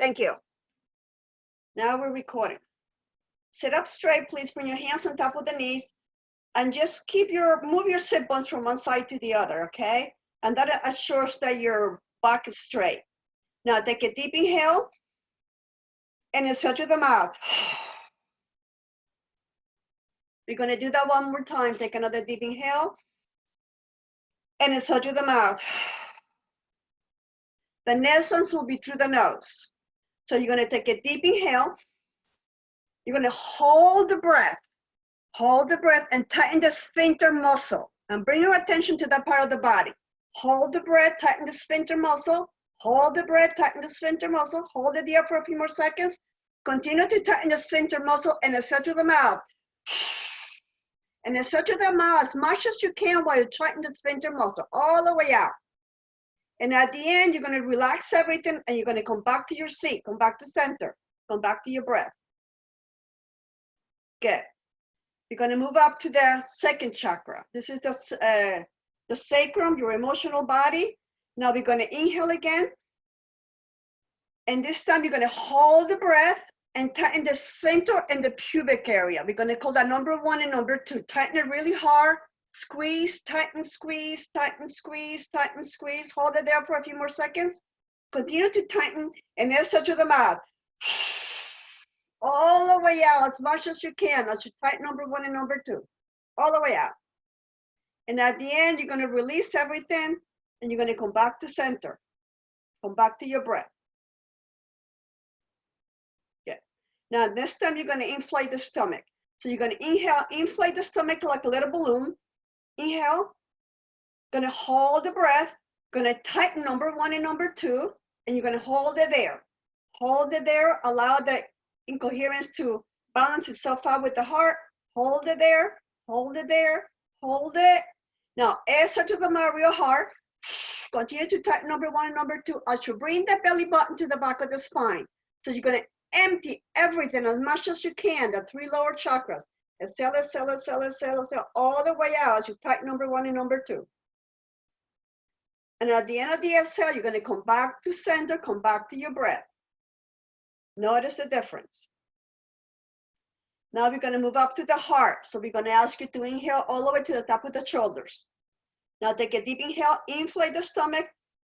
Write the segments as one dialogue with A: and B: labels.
A: Thank you. Now we're recording. Sit up straight, please. Bring your hands on top of the knees and just move your sit bones from one side to the other, okay? And that assures that your back is straight. Now take a deep inhale and exhale through the mouth. We're gonna do that one more time. Take another deep inhale and exhale through the mouth. The next ones will be through the nose. So you're gonna take a deep inhale. You're gonna hold the breath and tighten the sphincter muscle and bring your attention to that part of the body. Hold the breath, tighten the sphincter muscle. Hold the breath, tighten the sphincter muscle. Hold it there for a few more seconds. Continue to tighten the sphincter muscle and exhale through the mouth. And exhale through the mouth as much as you can while you tighten the sphincter muscle all the way out. And at the end, you're gonna relax everything and you're gonna come back to your seat, come back to center, come back to your breath. Good. You're gonna move up to the second chakra. This is the sacrum, your emotional body. Now we're gonna inhale again. And this time you're gonna hold the breath and tighten the sphincter and the pubic area. We're gonna call that number 1 and number 2. Tighten it really hard. Squeeze, tighten, squeeze, tighten, squeeze, tighten, squeeze. Hold it there for a few more seconds. Continue to tighten and exhale to the mouth. All the way out as much as you can as you tighten number 1 and number 2. All the way out. And at the end, you're gonna release everything and you're gonna come back to center. Come back to your breath. Good. Now, this time you're gonna inflate the stomach. So you're gonna inhale, inflate the stomach like a little balloon. Inhale, gonna hold the breath, gonna tighten number 1 and number 2, and you're gonna hold it there. Hold it there, allow the incoherence to balance itself out with the heart. Hold it there, hold it there, hold it. Now, exhale to the mouth real hard. Continue to tighten number 1 and number 2 as you bring the belly button to the back of the spine. So you're gonna empty everything as much as you can, the 3 lower chakras. Exhale, exhale, exhale, exhale, exhale, all the way out as you tighten number 1 and number 2. And at the end of the exhale, you're gonna come back to center, come back to your breath. Notice the difference. Now we're gonna move up to the heart. So we're gonna ask you to inhale all the way to the top of the shoulders. Now take a deep inhale, inflate the stomach,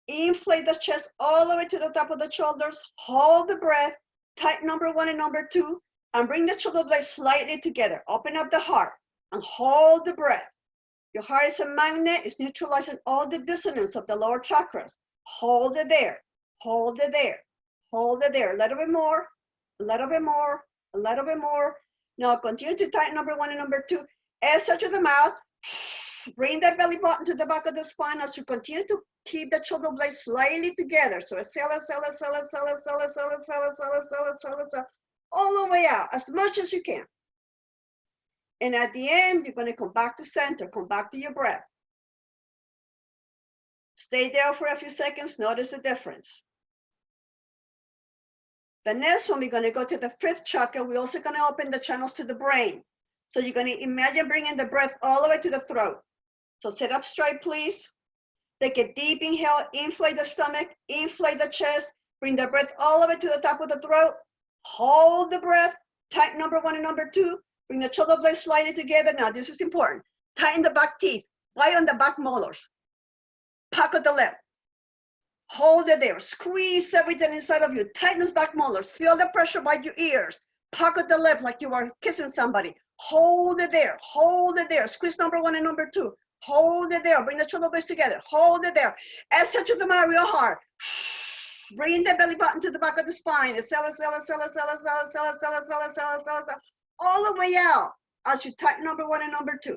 A: inflate the chest all the way to the top of the shoulders. Hold the breath, tighten number 1 and number 2, and bring the shoulder blades slightly together. Open up the heart and hold the breath. Your heart is a magnet, it's neutralizing all the dissonance of the lower chakras. Hold it there, hold it there, hold it there. A little bit more, a little bit more, a little bit more. Now continue to tighten number 1 and number 2. Exhale to the mouth. Bring that belly button to the back of the spine as you continue to keep the shoulder blades slightly together. So exhale, exhale, exhale, exhale, exhale, exhale, exhale, exhale, exhale, exhale, exhale, all the way out as much as you can. And at the end, you're going to come back to center, come back to your breath. Stay there for a few seconds. Notice the difference. The next one, we're going to go to the 5th chakra. We're also going to open the channels to the brain. So you're going to imagine bringing the breath all the way to the throat. So sit up straight, please. Take a deep inhale, inflate the stomach, inflate the chest, bring the breath all the way to the top of the throat. Hold the breath, tighten number 1 and number 2, bring the shoulder blades slightly together. Now this is important. Tighten the back teeth, right on the back molars. Pocket the lip. Hold it there, squeeze everything inside of you. Tighten those back molars, feel the pressure by your ears. Pocket the lip like you are kissing somebody. Hold it there, squeeze number 1 and number 2. Hold it there, bring the shoulder blades together, hold it there. Exhale to the mouth real hard. Bring the belly button to the back of the spine. Exhale, exhale, exhale, exhale, exhale, exhale, exhale, exhale, exhale, exhale, exhale, all the way out as you tighten number 1 and number 2.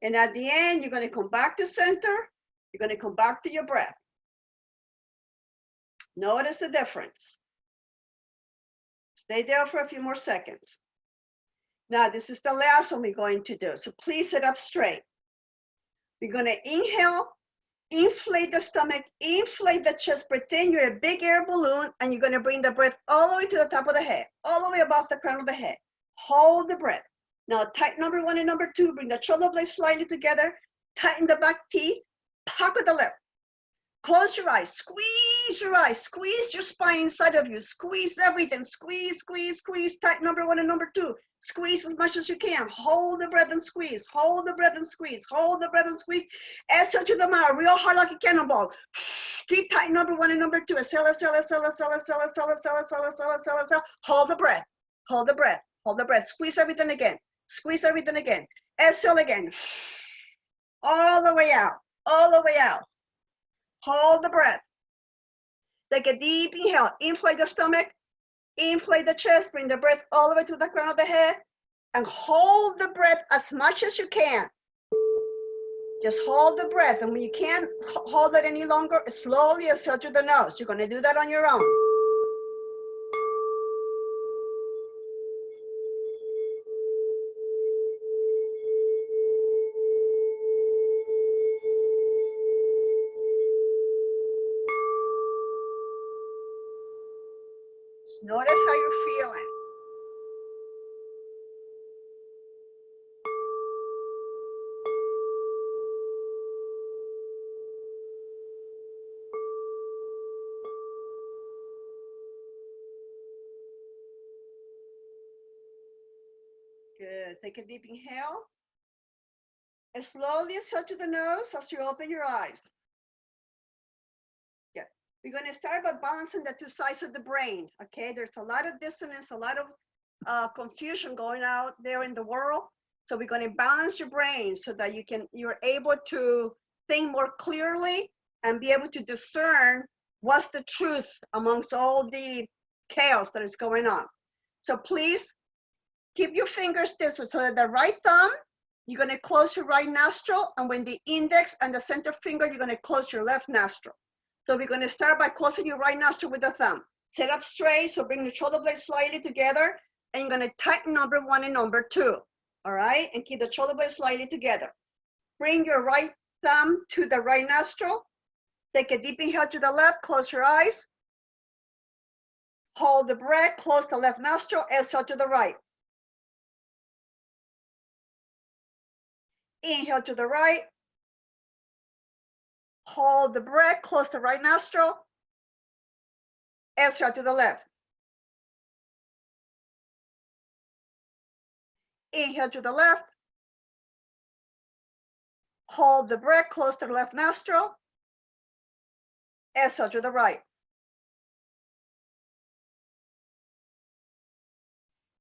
A: And at the end, you're going to come back to center. You're going to come back to your breath. Notice the difference. Stay there for a few more seconds. Now, this is the last one we're going to do. So please sit up straight. We're going to inhale. Inflate the stomach, inflate the chest, pretend you're a big air balloon, and you're going to bring the breath all the way to the top of the head, all the way above the crown of the head. Hold the breath. Now tighten number 1 and number 2, bring the shoulder blades slightly together, tighten the back teeth, pocket the lip. Close your eyes, squeeze your spine inside of you, squeeze everything, squeeze, squeeze, squeeze, tight number 1 and number 2, squeeze as much as you can, hold the breath and squeeze, hold the breath and squeeze, hold the breath and squeeze, exhale to the mouth, real hard like a cannonball, keep tight number 1 and number 2, exhale, exhale, exhale, exhale, exhale, exhale, exhale, exhale, exhale, exhale, exhale, hold the breath, hold the breath, hold the breath, squeeze everything again, exhale again, all the way out, all the way out. Hold the breath. Take a deep inhale. Inflate the stomach. Inflate the chest. Bring the breath all the way to the crown of the head. And hold the breath as much as you can. Just hold the breath. And when you can't hold it any longer, slowly exhale through the nose. You're going to do that on your own. Just notice how you're feeling. Good. Take a deep inhale. And slowly exhale through the nose as you open your eyes. Yeah. We're going to start by balancing the two sides of the brain. Okay. There's a lot of dissonance, a lot of confusion going out there in the world. So we're going to balance your brain so that you're able to think more clearly and be able to discern what's the truth amongst all the chaos that is going on. So please keep your fingers this way. So that the right thumb, you're going to close your right nostril, and when the index and the center finger, you're going to close your left nostril. So we're going to start by closing your right nostril with the thumb. Sit up straight, so bring the shoulder blades slightly together, and you're going to tighten number 1 and number 2. All right, and keep the shoulder blades slightly together. Bring your right thumb to the right nostril. Take a deep inhale to the left, close your eyes. Hold the breath, close the left nostril, exhale to the right. Inhale to the right. Hold the breath, close the right nostril. Exhale to the left. Inhale to the left. Hold the breath, close the left nostril. Exhale to the right.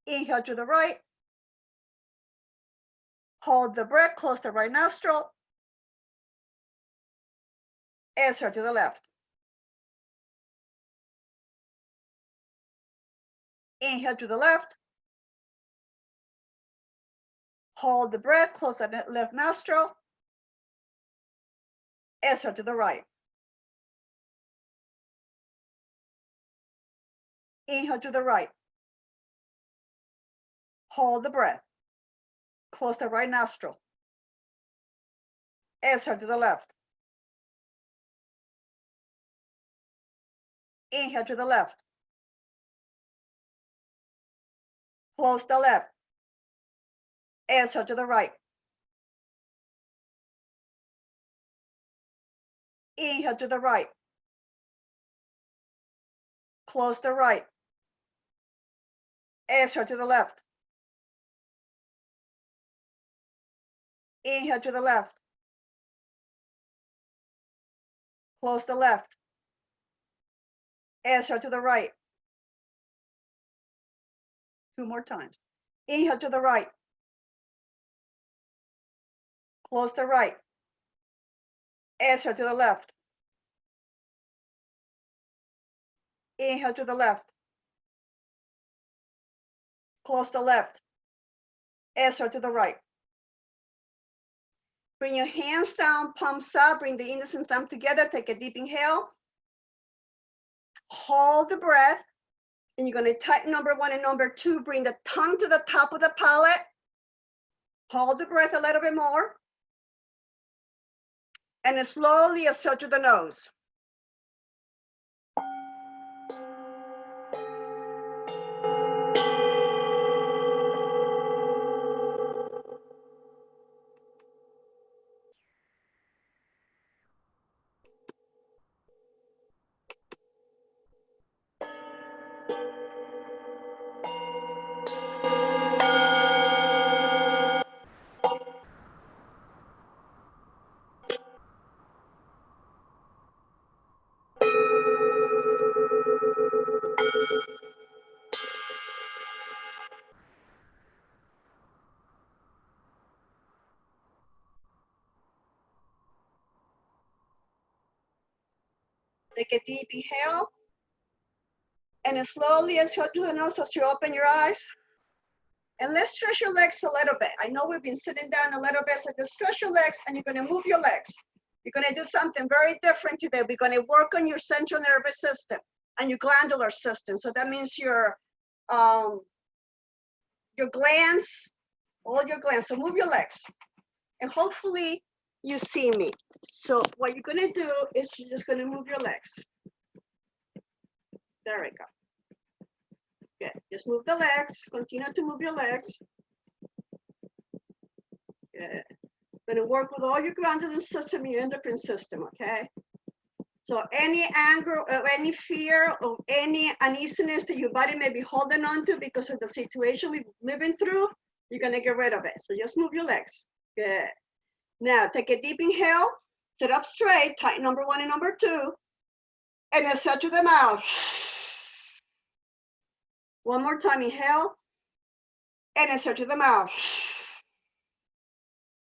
A: Inhale to the right. Hold the breath, close the right nostril. Exhale to the left. Inhale to the left. Hold the breath, close the left nostril. Exhale to the right. Inhale to the right. Hold the breath. Close the right nostril. Exhale to the left. Inhale to the left. Close the left. Exhale to the right. Inhale to the right. Close the right. Exhale to the left. Inhale to the left. Close the left. Exhale to the right. 2 more times. Inhale to the right. Close the right. Exhale to the left. Inhale to the left. Close the left. Exhale to the right. Bring your hands down, palms up, bring the index and thumb together. Take a deep inhale. Hold the breath. And you're going to tighten number 1 and number 2. Bring the tongue to the top of the palate. Hold the breath a little bit more. And then slowly exhale through the nose. Take a deep inhale. And then slowly exhale through the nose as you open your eyes. And let's stretch your legs a little bit. I know we've been sitting down a little bit, so just stretch your legs and you're gonna move your legs. You're gonna do something very different today. We're gonna work on your central nervous system and your glandular system. So that means your glands, all your glands. So move your legs. And hopefully you see me. So what you're gonna do is you're just gonna move your legs. There we go. Good. Just move the legs. Continue to move your legs. Good. Gonna work with all your glandular system, your endocrine system, okay? So any anger or any fear or any uneasiness that your body may be holding on to because of the situation we're living through, you're gonna get rid of it. So just move your legs. Good. Now take a deep inhale, sit up straight, tighten number 1 and number 2, and then set to the mouth. One more time, inhale, and insert to the mouth.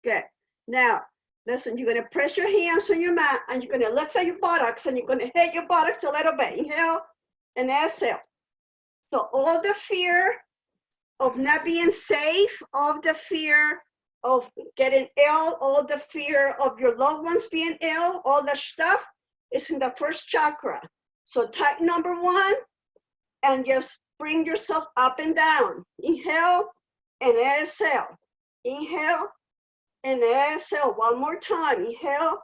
A: Good. Now, listen, you're gonna press your hands on your mat and you're gonna lift up your buttocks and you're gonna hit your buttocks a little bit. Inhale and exhale. So all the fear of not being safe, all the fear of getting ill, all the fear of your loved ones being ill, all the stuff is in the first chakra. So tighten number 1 and just bring yourself up and down. Inhale and exhale. Inhale and exhale. One more time. Inhale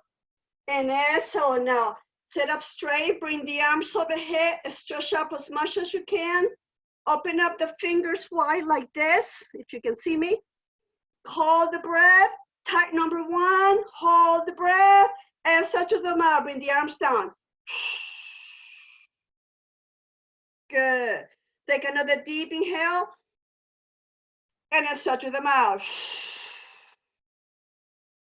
A: and exhale. Now sit up straight. Bring the arms overhead. Stretch up as much as you can. Open up the fingers wide like this, if you can see me. Hold the breath. Tighten number 1. Hold the breath. Exhale to the mouth. Bring the arms down. Good. Take another deep inhale and exhale to the mouth.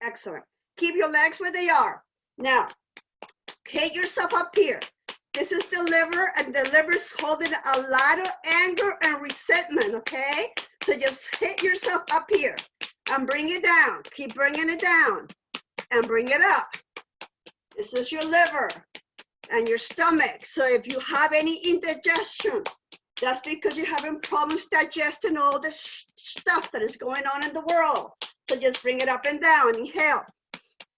A: Excellent. Keep your legs where they are. Now, hit yourself up here. This is the liver, and the liver's holding a lot of anger and resentment, okay? So just hit yourself up here and bring it down. Keep bringing it down and bring it up. This is your liver and your stomach. So if you have any indigestion, that's because you're having problems digesting all this stuff that is going on in the world. So just bring it up and down. Inhale.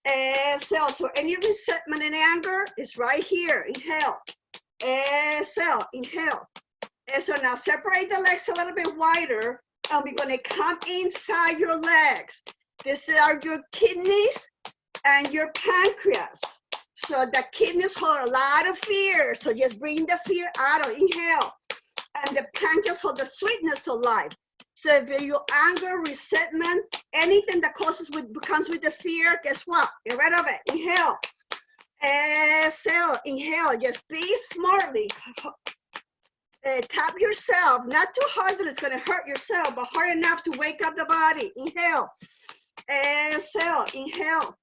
A: Exhale. So any resentment and anger is right here. Inhale. Exhale. Inhale. And so now separate the legs a little bit wider, and we're going to come inside your legs. These are your kidneys and your pancreas. So the kidneys hold a lot of fear. So just bring the fear out of inhale. And the pancreas hold the sweetness of life. So if you anger, resentment, anything that comes with the fear, guess what? Get rid of it. Inhale. Exhale. Inhale. Just breathe smartly. Tap yourself. Not too hard that it's going to hurt yourself, but hard enough to wake up the body. Inhale. Exhale. Inhale.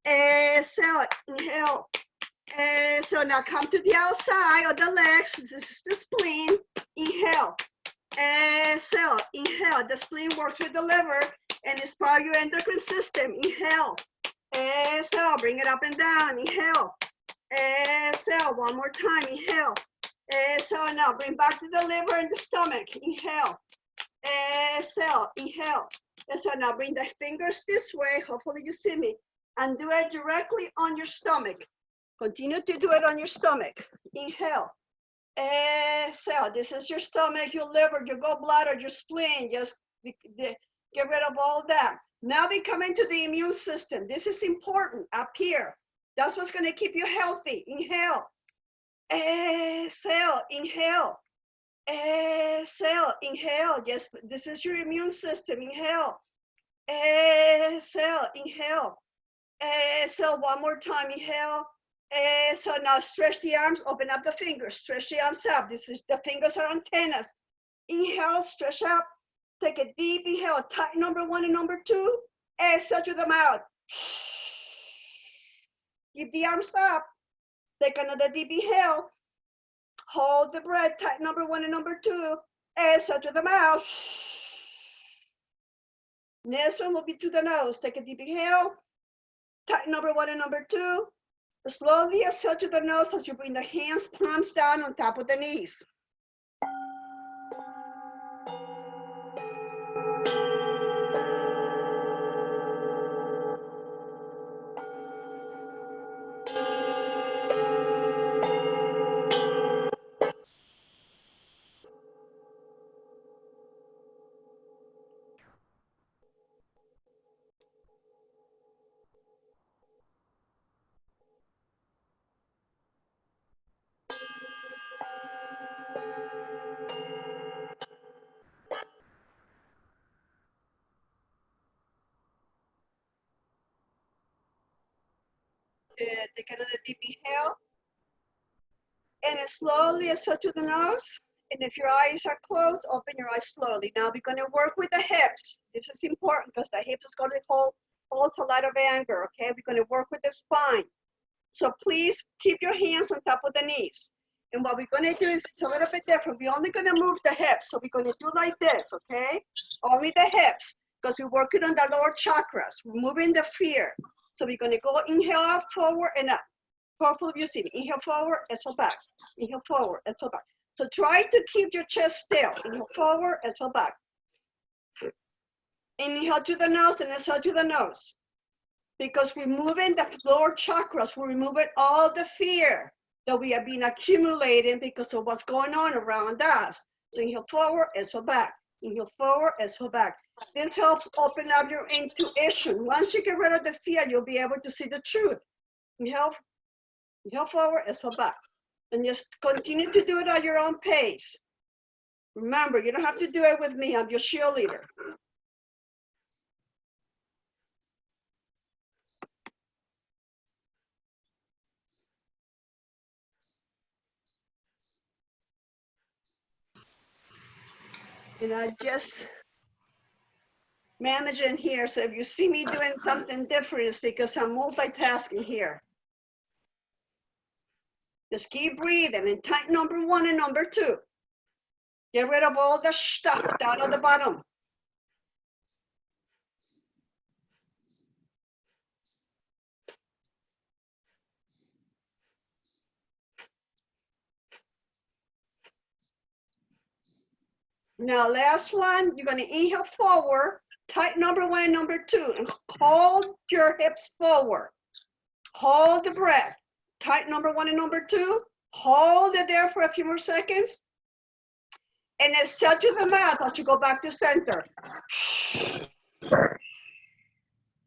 A: Exhale. Inhale. So now come to the outside of the legs. This is the spleen. Inhale. Exhale. Inhale. The spleen works with the liver and it's part of your endocrine system. Inhale. Exhale. Bring it up and down. Inhale. Exhale. One more time. Inhale. Exhale. Now bring back to the liver and the stomach. Inhale. Exhale. Inhale. Exhale. Now bring the fingers this way. Hopefully you see me. And do it directly on your stomach. Continue to do it on your stomach. Inhale. Exhale. This is your stomach, your liver, your gallbladder, your spleen. Just get rid of all that. Now we come into the immune system. This is important up here. That's what's going to keep you healthy. Inhale. Exhale. Inhale. Exhale. Inhale. Yes, this is your immune system. Inhale. Exhale. Inhale. Exhale. One more time. Inhale. So now stretch the arms, open up the fingers, stretch the arms up. The fingers are antennas. Inhale, stretch up, take a deep inhale, tighten number 1 and number 2, exhale to the mouth. Keep the arms up, take another deep inhale, hold the breath, tighten number 1 and number 2, exhale to the mouth. Next one will be to the nose, take a deep inhale, tighten number 1 and number 2, Slowly exhale to the nose as you bring the hands, palms down on top of the knees. Take another deep inhale. And then slowly exhale to the nose. And if your eyes are closed, open your eyes slowly. Now we're going to work with the hips. This is important because the hips is going to hold a lot of anger, okay? We're going to work with the spine. So please keep your hands on top of the knees. And what we're going to do is it's a little bit different. We're only going to move the hips. So we're going to do like this, okay? Only the hips because we're working on the lower chakras. We're moving the fear. So we're going to go inhale up, forward, and up. Hopefully you see me. Inhale forward, exhale back. Inhale forward, exhale back. So try to keep your chest still. Inhale forward, exhale back. Inhale to the nose and exhale to the nose. Because we're moving the lower chakras, we're removing all the fear that we have been accumulating because of what's going on around us. So inhale forward, exhale back. Inhale forward, exhale back. This helps open up your intuition. Once you get rid of the fear, you'll be able to see the truth. Inhale forward, exhale back. And just continue to do it at your own pace. Remember, you don't have to do it with me. I'm your cheerleader. And I just managing here. So if you see me doing something different, it's because I'm multitasking here. Just keep breathing and tight number 1 and number 2. Get rid of all the stuff down on the bottom. Now last one, you're gonna inhale forward, tight number 1 and number 2, and hold your hips forward. Hold the breath. Tight number 1 and number 2. Hold it there for a few more seconds. And exhale to the mouth as you go back to center. So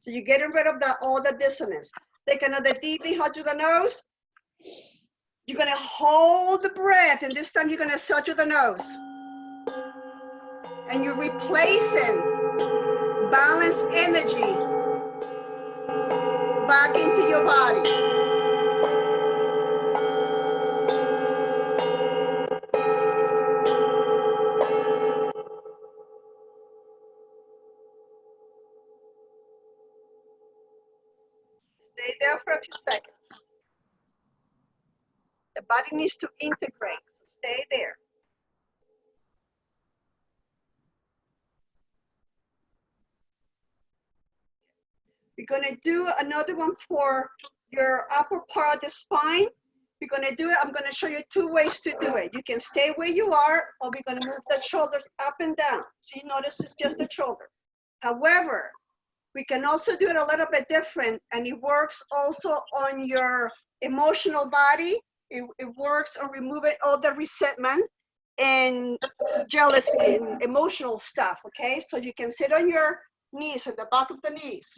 A: you're getting rid of all the dissonance. Take another deep inhale through the nose. You're gonna hold the breath, and this time you're gonna exhale to the nose. And you're replacing balanced energy back into your body. Stay there for a few seconds. The body needs to integrate, so stay there. We're gonna do another one for your upper part of the spine. We're gonna do it, I'm gonna show you 2 ways to do it. You can stay where you are, or we're gonna move the shoulders up and down. See, notice it's just the shoulder. However, we can also do it a little bit different, and it works also on your emotional body. It works on removing all the resentment and jealousy and emotional stuff, okay? So you can sit on your knees, at the back of the knees,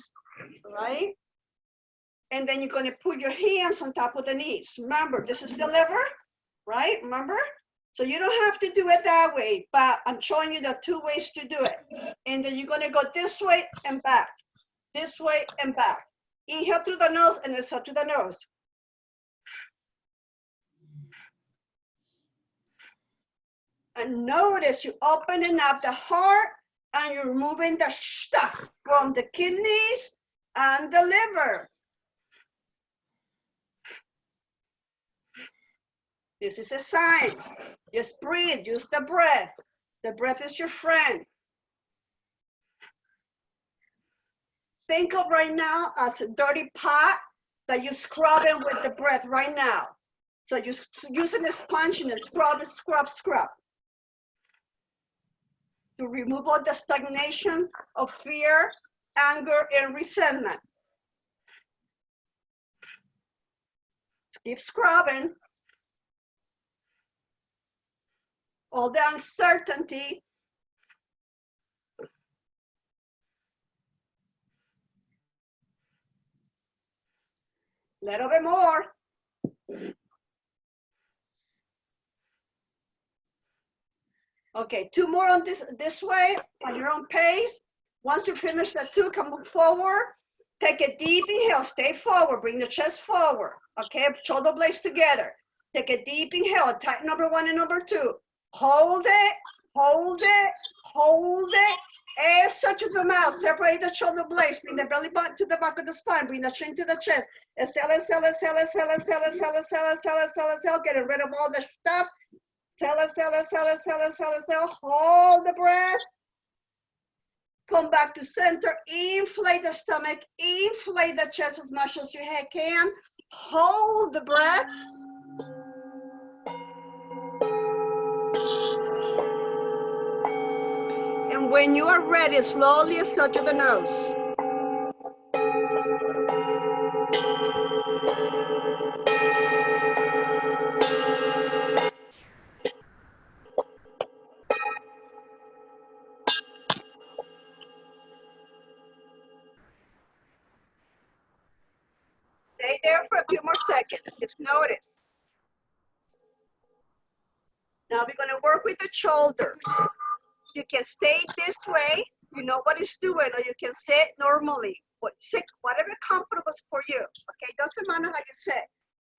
A: right? And then you're gonna put your hands on top of the knees. Remember, this is the liver, right? Remember? So you don't have to do it that way, but I'm showing you the 2 ways to do it. And then you're gonna go this way and back, this way and back. Inhale through the nose and exhale through the nose. And notice you're opening up the heart and you're removing the stuff from the kidneys and the liver. This is a science. Just breathe, use the breath. The breath is your friend. Think of right now as a dirty pot that you're scrubbing with the breath right now. So you're using a sponge and scrub, scrub, scrub. To remove all the stagnation of fear, anger, and resentment. Keep scrubbing. All the uncertainty. Little bit more. Okay, 2 more on this way, on your own pace. Once you finish the 2, come forward. Take a deep inhale, stay forward, bring the chest forward. Okay, shoulder blades together. Take a deep inhale, tighten number 1 and number 2. Hold it, hold it, hold it. Exhale to the mouth, separate the shoulder blades, bring the belly button to the back of the spine, bring the chin to the chest. Exhale, exhale, exhale, exhale, exhale, exhale, exhale, exhale, exhale, exhale, getting rid of all the stuff. Exhale, exhale, exhale, exhale, exhale, exhale, hold the breath. Come back to center, inflate the stomach, inflate the chest as much as your head can. Hold the breath. And when you are ready, slowly exhale to the nose. Stay there for a few more seconds. Just notice. Now we're going to work with the shoulders. You can stay this way. You know what it's doing, or you can sit normally. Sit, whatever comfortable is for you. Okay, doesn't matter how you sit.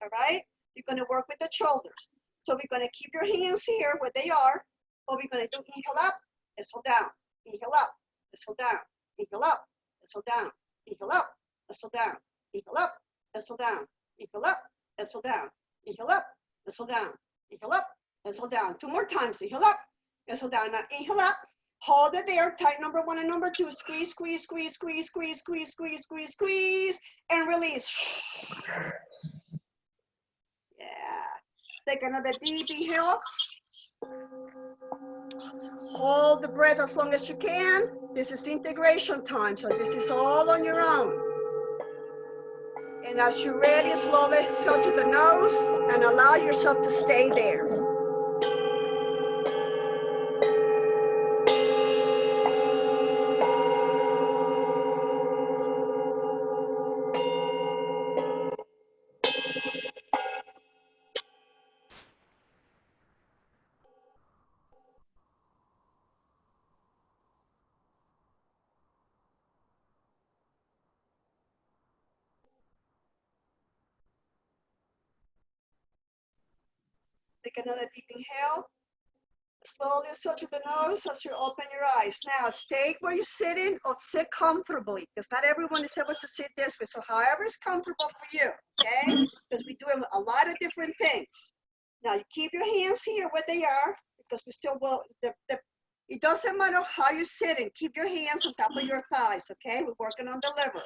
A: All right. You're going to work with the shoulders. So we're going to keep your hands here where they are. What we're going to do, inhale up, exhale down. Inhale up, exhale down. Inhale up, exhale down. Inhale up, exhale down. Inhale up, exhale down. Inhale up, exhale down. Inhale up, exhale down. Inhale up, exhale down. 2 more times. Inhale up, exhale down. Now inhale up. Hold it there. Tight number 1 and number 2. Squeeze, squeeze, squeeze, squeeze, squeeze, squeeze, squeeze, squeeze, squeeze, and release. Yeah. Take another deep inhale. Hold the breath as long as you can. This is integration time, so this is all on your own. And as you're ready, slowly exhale to the nose and allow yourself to stay there. Take another deep inhale. Slowly exhale to the nose as you open your eyes. Now, stay where you're sitting or sit comfortably, because not everyone is able to sit this way. So however is comfortable for you, okay? Because we do a lot of different things. Now, you keep your hands here where they are, because we still will, it doesn't matter how you're sitting. Keep your hands on top of your thighs, okay? We're working on the liver,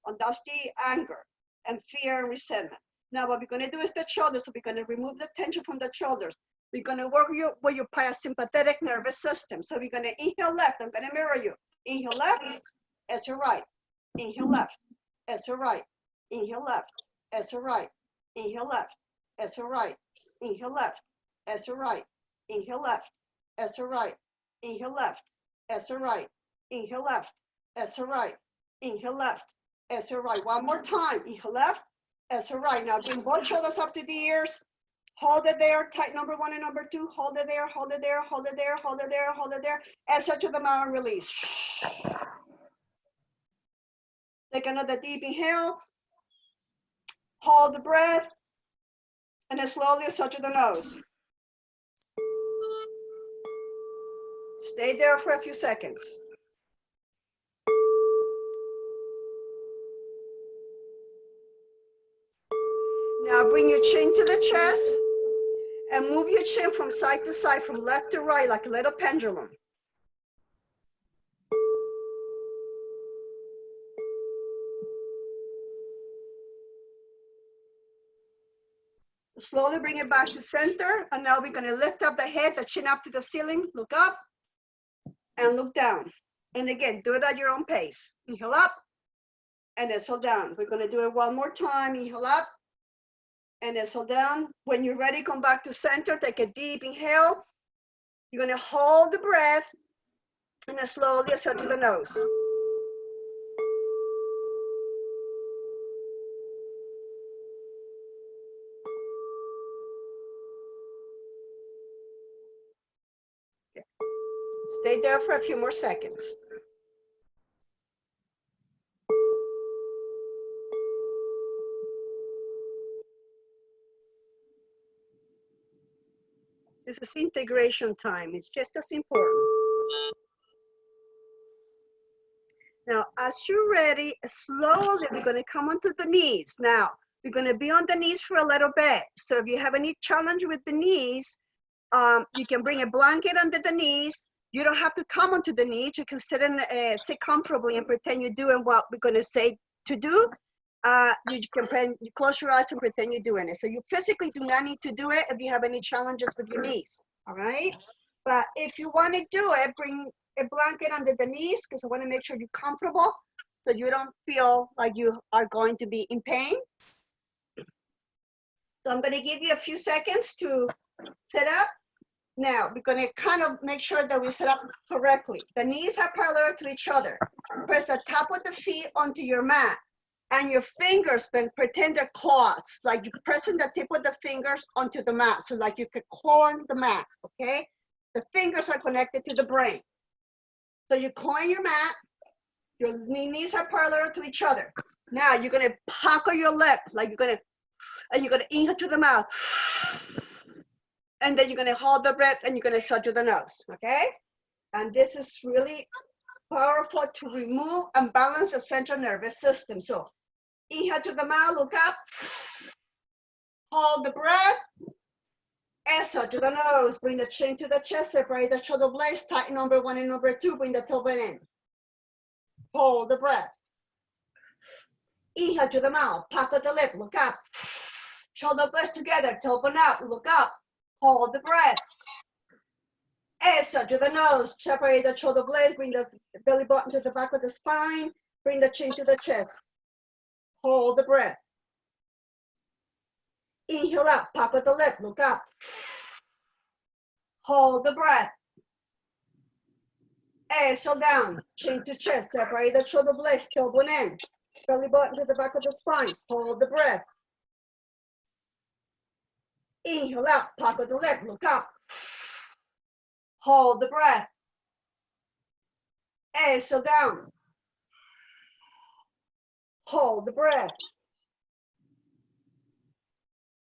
A: on dusty anger and fear and resentment. Now, what we're going to do is the shoulders. So we're going to remove the tension from the shoulders. We're going to work with your parasympathetic nervous system. So we're going to inhale left. I'm going to mirror you. Inhale left, exhale right. Inhale left, exhale right. Inhale left, exhale right. Inhale left, exhale right. Inhale left, exhale right. Inhale left, exhale right. Inhale left, exhale right. Inhale left, exhale right. Inhale left, exhale right. One more time. Inhale left, exhale right. Now bring both shoulders up to the ears. Hold it there, tight number 1 and number 2. Hold it there, hold it there, hold it there, hold it there, hold it there. Exhale to the mouth and release. Take another deep inhale. Hold the breath. And then slowly exhale to the nose. Stay there for a few seconds. Now bring your chin to the chest. And move your chin from side to side, from left to right, like a little pendulum. Slowly bring it back to center. And now we're going to lift up the head, the chin up to the ceiling. Look up and look down. And again, do it at your own pace. Inhale up and exhale down. We're going to do it one more time. Inhale up and exhale down. When you're ready, come back to center. Take a deep inhale. You're going to hold the breath and then slowly exhale to the nose. Stay there for a few more seconds. This is integration time. It's just as important. Now, as you're ready, slowly we're going to come onto the knees. Now, we're going to be on the knees for a little bit. So if you have any challenge with the knees, you can bring a blanket under the knees. You don't have to come onto the knees. You can sit comfortably and pretend you're doing what we're going to say to do. You close your eyes and pretend you're doing it. So you physically do not need to do it if you have any challenges with your knees, all right? But if you want to do it, bring a blanket under the knees because I want to make sure you're comfortable so you don't feel like you are going to be in pain. So I'm going to give you a few seconds to sit up. Now, we're going to kind of make sure that we set up correctly. The knees are parallel to each other. Press the top of the feet onto your mat. And your fingers, pretend they're claws, like you're pressing the tip of the fingers onto the mat. So like you could claw on the mat, okay? The fingers are connected to the brain. So you claw on your mat, your knees are parallel to each other. Now you're gonna pucker your lip, like you're gonna inhale to the mouth. And then you're gonna hold the breath and you're gonna exhale to the nose, okay? And this is really powerful to remove and balance the central nervous system. So inhale to the mouth, look up, hold the breath, exhale to the nose, bring the chin to the chest, separate the shoulder blades, tighten number 1 and number 2, bring the tailbone in. Hold the breath. Inhale to the mouth, pocket the lip, look up, shoulder blades together, tailbone out, look up, hold the breath. Exhale to the nose, separate the shoulder blades, bring the belly button to the back of the spine, bring the chin to the chest. Hold the breath. Inhale up, pocket the lip, look up. Hold the breath. Exhale down, chin to chest, separate the shoulder blades, tailbone in, belly button to the back of the spine. Hold the breath. Inhale out, pocket the lip, look up. Hold the breath. Exhale down. Hold the breath.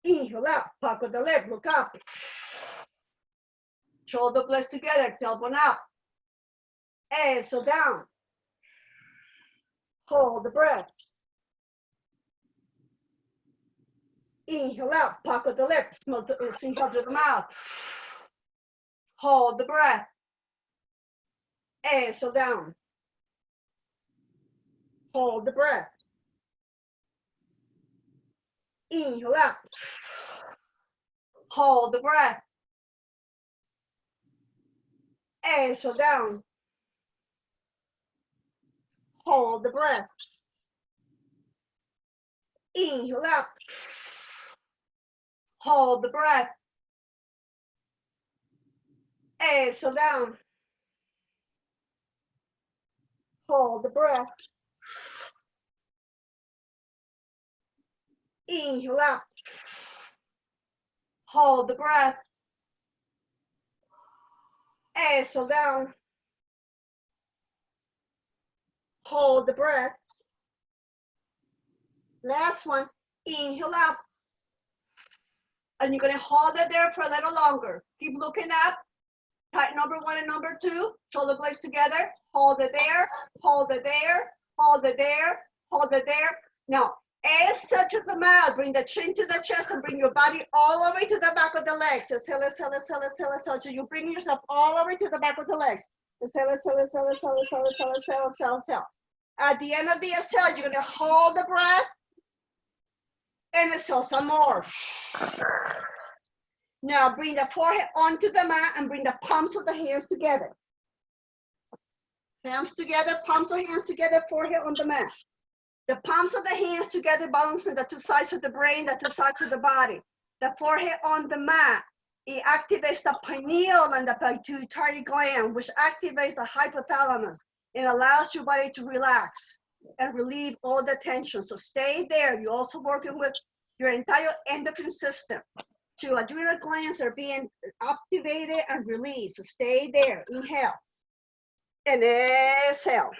A: Inhale out, pocket the lip, look up. Shoulder blades together, tailbone out. Exhale down. Hold the breath. Inhale out, pocket the lip, inhale through the mouth. Hold the breath. Exhale down. Hold the breath. Inhale out. Hold the breath. Exhale down. Hold the breath. Inhale out. Hold the breath. Exhale down. Hold the breath. Inhale out. Hold the breath. Exhale down. Hold the breath. Last one. Inhale up. And you're going to hold it there for a little longer. Keep looking up. Tighten number 1 and number 2. Shoulder blades together. Hold it there. Hold it there. Hold it there. Hold it there. Now, exhale to the mouth. Bring the chin to the chest and bring your body all the way to the back of the legs. Exhale, exhale, exhale, exhale, exhale. So you bring yourself all the way to the back of the legs. Exhale, exhale, exhale, exhale, exhale, exhale, exhale, exhale, exhale. At the end of the exhale, you're going to hold the breath. And exhale some more. Now bring the forehead onto the mat and bring the palms of the hands together. Hands together, palms of hands together, forehead on the mat. The palms of the hands together, balancing the two sides of the brain, the two sides of the body. The forehead on the mat, it activates the pineal and the pituitary gland, which activates the hypothalamus. It allows your body to relax and relieve all the tension. So stay there. You're also working with your entire endocrine system. Your adrenal glands are being activated and released. So stay there. Inhale. And exhale.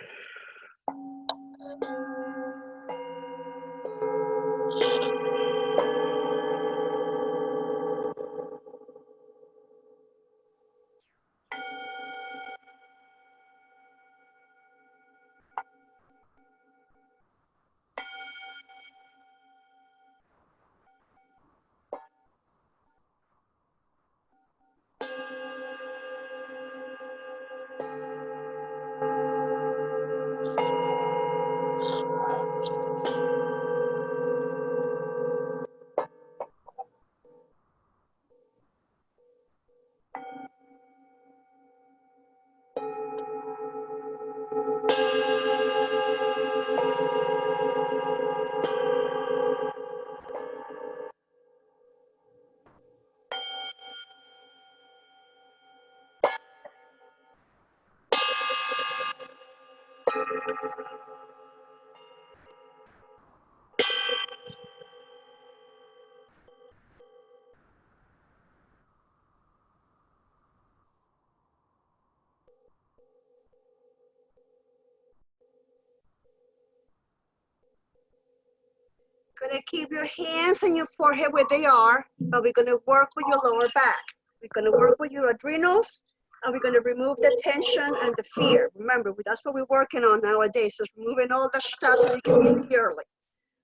A: Gonna keep your hands and your forehead where they are, but we're gonna work with your lower back. We're gonna work with your adrenals, and we're gonna remove the tension and the fear. Remember, that's what we're working on nowadays, is removing all the stuff so you can think clearly.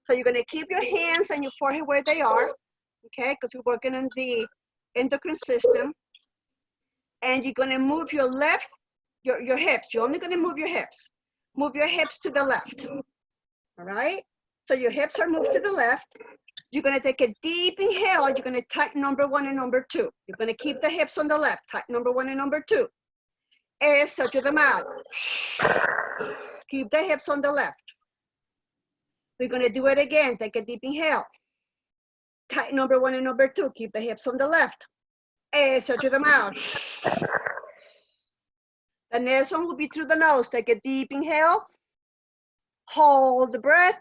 A: So you're gonna keep your hands and your forehead where they are, okay? Because we're working on the endocrine system. And you're gonna move your left, your hips. You're only gonna move your hips. Move your hips to the left, all right? So your hips are moved to the left. You're gonna take a deep inhale. You're gonna tighten number 1 and number 2. You're gonna keep the hips on the left. Tighten number 1 and number 2. Exhale to the mouth. Keep the hips on the left. We're gonna do it again. Take a deep inhale. Tighten number 1 and number 2. Keep the hips on the left. Exhale to the mouth. The next one will be through the nose. Take a deep inhale. Hold the breath.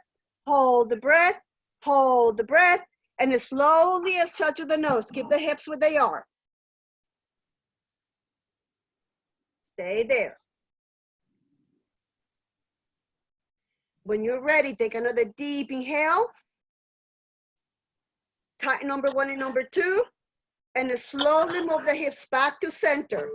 A: Hold the breath, hold the breath, and slowly exhale through the nose. Keep the hips where they are. Stay there. When you're ready, take another deep inhale. Tighten number 1 and number 2, and slowly move the hips back to center.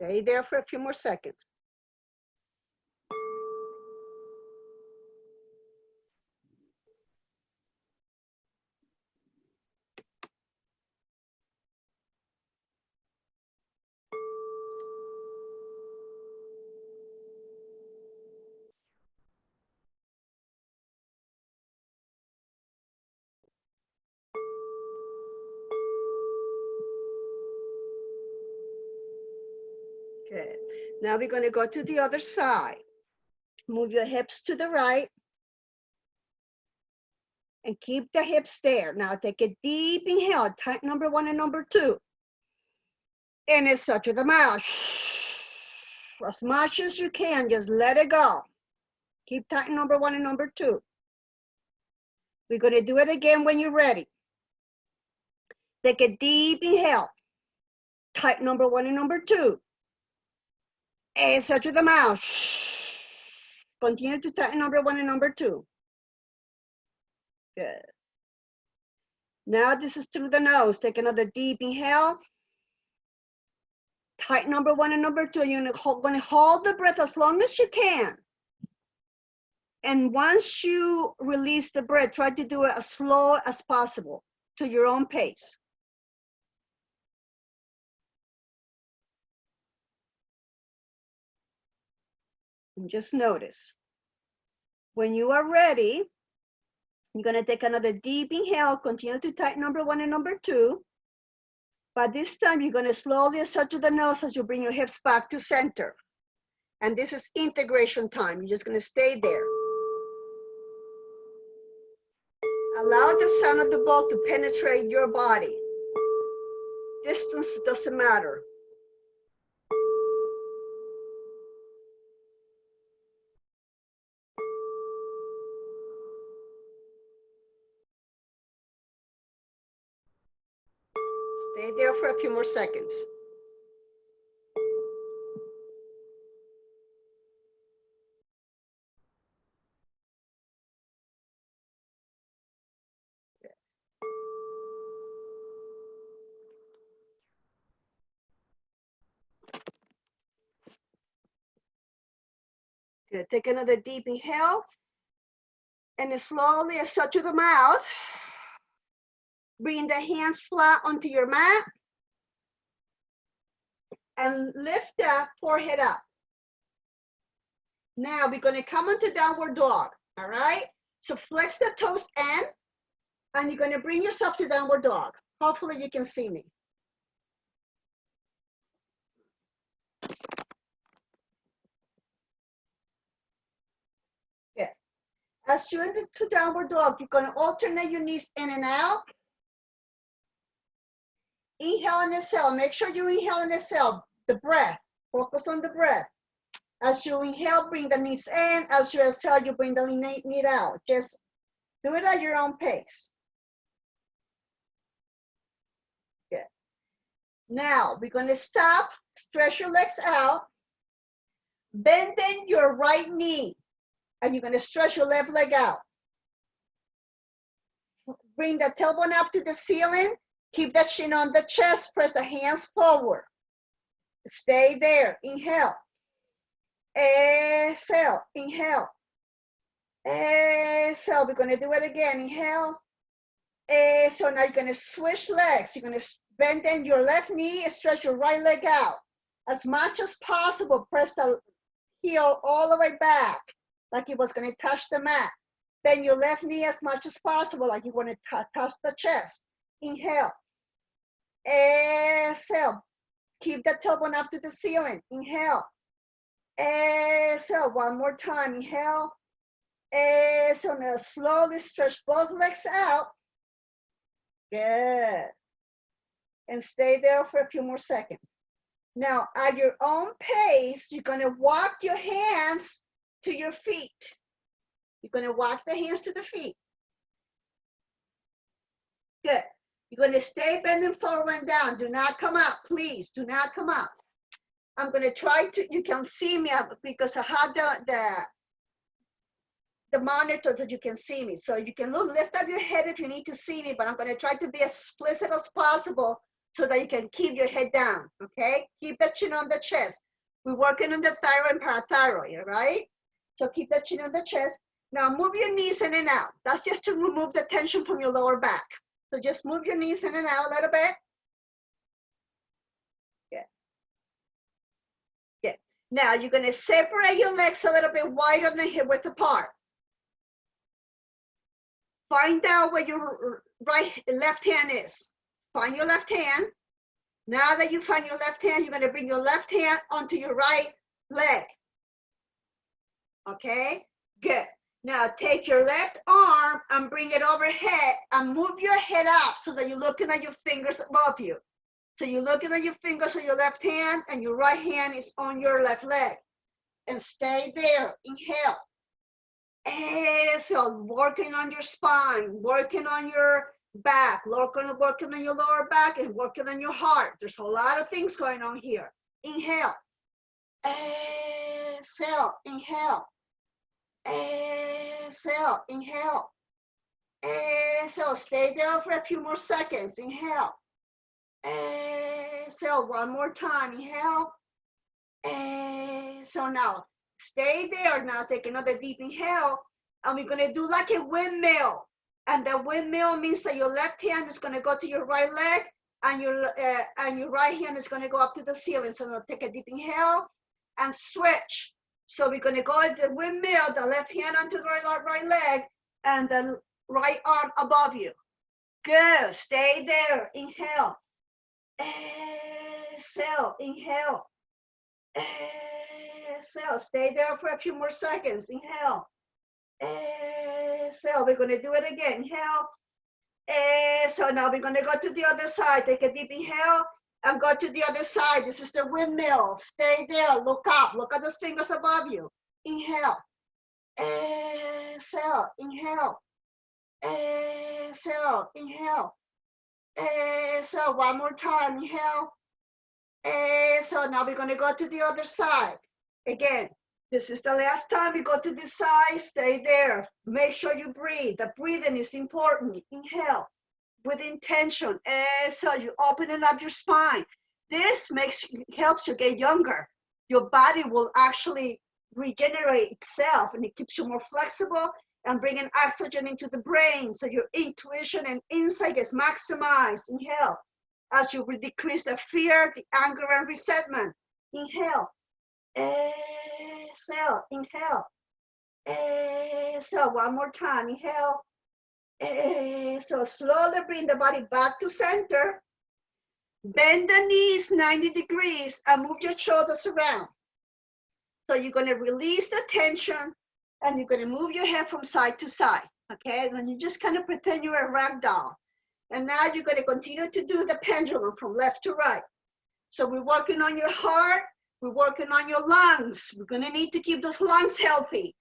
A: Stay there for a few more seconds. Good. Now we're going to go to the other side. Move your hips to the right. And keep the hips there. Now take a deep inhale. Tighten number 1 and number 2. And exhale to the mouth. As much as you can, just let it go. Keep tighten number 1 and number 2. We're going to do it again when you're ready. Take a deep inhale. Tighten number 1 and number 2. Exhale to the mouth. Continue to tighten number 1 and number 2. Good. Now this is through the nose. Take another deep inhale. Tighten number 1 and number 2. You're going to hold the breath as long as you can. And once you release the breath, try to do it as slow as possible to your own pace. And just notice. When you are ready, you're going to take another deep inhale, continue to tighten number 1 and number 2. But this time, you're going to slowly assert to the nose as you bring your hips back to center. And this is integration time. You're just going to stay there. Allow the sound of the ball to penetrate your body. Distance doesn't matter. Stay there for a few more seconds. Good. Take another deep inhale. And then slowly stretch to the mouth. Bring the hands flat onto your mat. And lift that forehead up. Now we're going to come into downward dog. All right? So flex the toes in. And you're going to bring yourself to downward dog. Hopefully you can see me. Yeah. As you're into downward dog, you're going to alternate your knees in and out. Inhale and exhale. Make sure you inhale and exhale. The breath. Focus on the breath. As you inhale, bring the knees in. As you exhale, you bring the knee out. Just do it at your own pace. Good. Now, we're going to stop. Stretch your legs out. Bending your right knee. And you're going to stretch your left leg out. Bring the tailbone up to the ceiling. Keep the chin on the chest. Press the hands forward. Stay there. Inhale. Exhale. Inhale. Exhale. We're going to do it again. Inhale. So now you're going to switch legs. You're going to bend in your left knee. Stretch your right leg out. As much as possible, press the heel all the way back, like it was going to touch the mat. Bend your left knee as much as possible, like you want to touch the chest. Inhale. Exhale. Keep the tailbone up to the ceiling. Inhale. Exhale. One more time. Inhale. Exhale. Now slowly stretch both legs out. Good. And stay there for a few more seconds. Now, at your own pace, you're going to walk your hands to your feet. You're going to walk the hands to the feet. Good. You're going to stay bending forward and down. Do not come up, please. Do not come up. I'm going to try to, you can see me because I have the monitor that you can see me. So you can lift up your head if you need to see me, but I'm going to try to be as explicit as possible so that you can keep your head down, okay? Keep the chin on the chest. We're working on the thyroid and parathyroid, all right? So keep the chin on the chest. Now move your knees in and out. That's just to remove the tension from your lower back. So just move your knees in and out a little bit. Good. Good. Now you're going to separate your legs a little bit wide on the hip width apart. Find out where your left hand is. Find your left hand. Now that you find your left hand, you're going to bring your left hand onto your right leg. Okay? Good. Now take your left arm and bring it overhead and move your head up so that you're looking at your fingers above you. So you're looking at your fingers on your left hand and your right hand is on your left leg. And stay there. Inhale. Exhale. Working on your spine, working on your back, working on your lower back, and working on your heart. There's a lot of things going on here. Inhale. Exhale. Inhale. Exhale. Inhale. Exhale. Stay there for a few more seconds. Inhale. Exhale. One more time. Inhale. Exhale. Now stay there. Now take another deep inhale. And we're gonna do like a windmill. And the windmill means that your left hand is gonna go to your right leg, and your right hand is gonna go up to the ceiling. So now take a deep inhale and switch. So we're gonna go at the windmill, the left hand onto the right leg, and the right arm above you. Good, stay there, inhale. Exhale, inhale. Exhale, stay there for a few more seconds, inhale. Exhale, we're gonna do it again, inhale. So now we're gonna go to the other side, take a deep inhale and go to the other side. This is the windmill, stay there, look up, look at those fingers above you. Inhale, exhale, inhale, exhale, inhale, exhale, one more time, inhale, exhale. Now we're gonna go to the other side. Again, this is the last time we go to this side, stay there. Make sure you breathe. The breathing is important. Inhale with intention. Exhale, you opening up your spine. This helps you get younger. Your body will actually regenerate itself, and it keeps you more flexible and bringing oxygen into the brain, so your intuition and insight is maximized. Inhale, as you decrease the fear, the anger, and resentment. Inhale. Exhale, inhale. Exhale, one more time, inhale. So slowly bring the body back to center. Bend the knees 90 degrees and move your shoulders around. So you're gonna release the tension and you're gonna move your head from side to side, okay? And then you just kind of pretend you're a rag doll. And now you're gonna continue to do the pendulum from left to right. So we're working on your heart, we're working on your lungs. We're gonna need to keep those lungs healthy,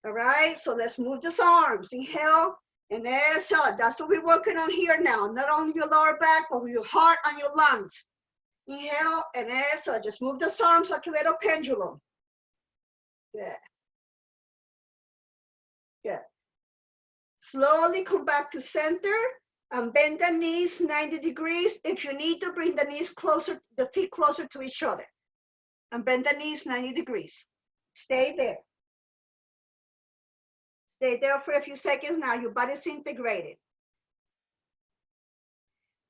A: all right? So let's move those arms, inhale and exhale. That's what we're working on here now, not only your lower back, but with your heart and your lungs. Inhale and exhale, just move those arms like a little pendulum. Good. Good. Slowly come back to center and bend the knees 90 degrees. If you need to, bring the knees closer, the feet closer to each other. And bend the knees 90 degrees. Stay there. Stay there for a few seconds now. Your body's integrated.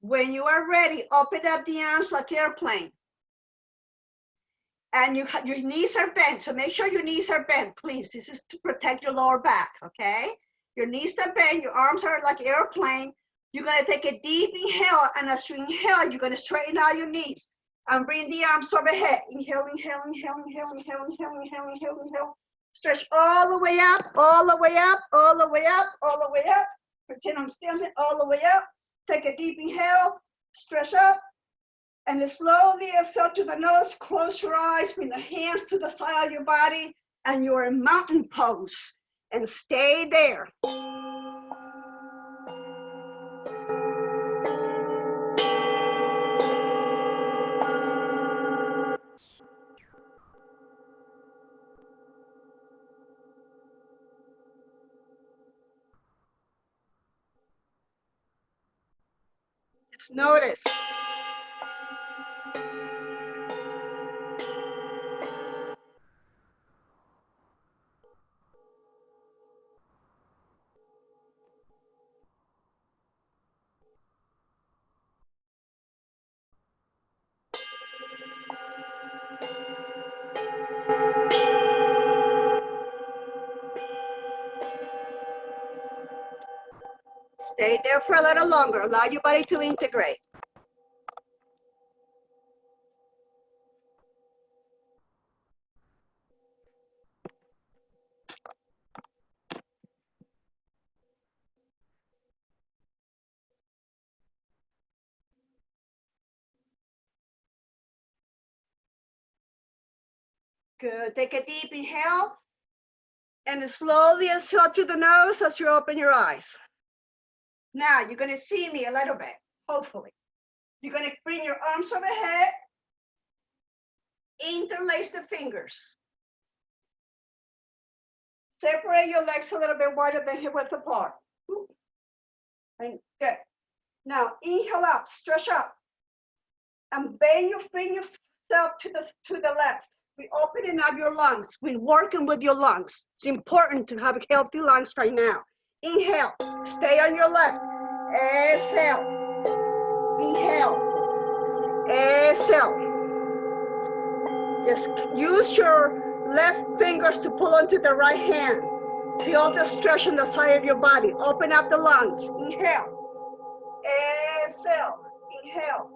A: When you are ready, open up the arms like airplane. And your knees are bent, so make sure your knees are bent, please. This is to protect your lower back, okay? Your knees are bent, your arms are like airplane. You're gonna take a deep inhale, and as you inhale, you're gonna straighten out your knees and bring the arms overhead. Inhale, inhale, inhale, inhale, inhale, inhale, inhale, inhale, inhale. Stretch all the way up, all the way up, all the way up, all the way up. Pretend I'm standing all the way up. Take a deep inhale, stretch up, and then slowly exhale to the nose. Close your eyes, bring the hands to the side of your body, and you're in mountain pose. And stay there. Just notice. Stay there for a little longer. Allow your body to integrate. Good. Take a deep inhale and slowly exhale through the nose as you open your eyes. Now you're going to see me a little bit, hopefully. You're going to bring your arms overhead, interlace the fingers. Separate your legs a little bit wider than hip width apart. And good. Now inhale up, stretch up, and bring yourself to the left. We're opening up your lungs. We're working with your lungs. It's important to have healthy lungs right now. Inhale, stay on your left. Exhale, inhale, exhale. Just use your left fingers to pull onto the right hand. Feel the stretch on the side of your body. Open up the lungs. Inhale, exhale, inhale,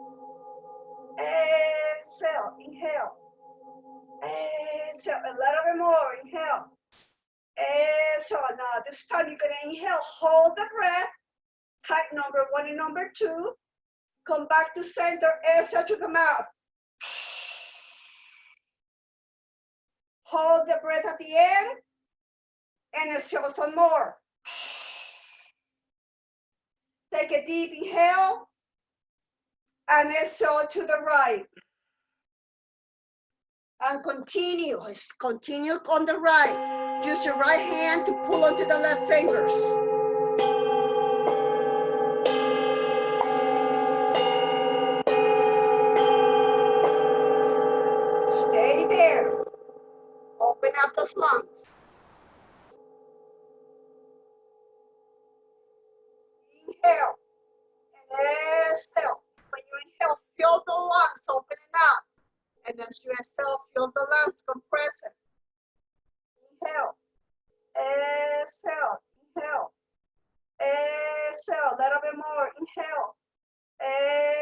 A: exhale, inhale, exhale. A little bit more. Inhale. Exhale. Now this time you're gonna inhale, hold the breath, type number 1 and number 2, come back to center, exhale to the mouth. Hold the breath at the end, and exhale some more. Take a deep inhale, and exhale to the right. And continue on the right. Use your right hand to pull onto the left fingers. Stay there. Open up those lungs. Inhale and exhale. When you inhale, feel the lungs opening up. And as you exhale, feel the lungs compressing. Inhale, exhale, inhale, exhale, a little bit more, inhale,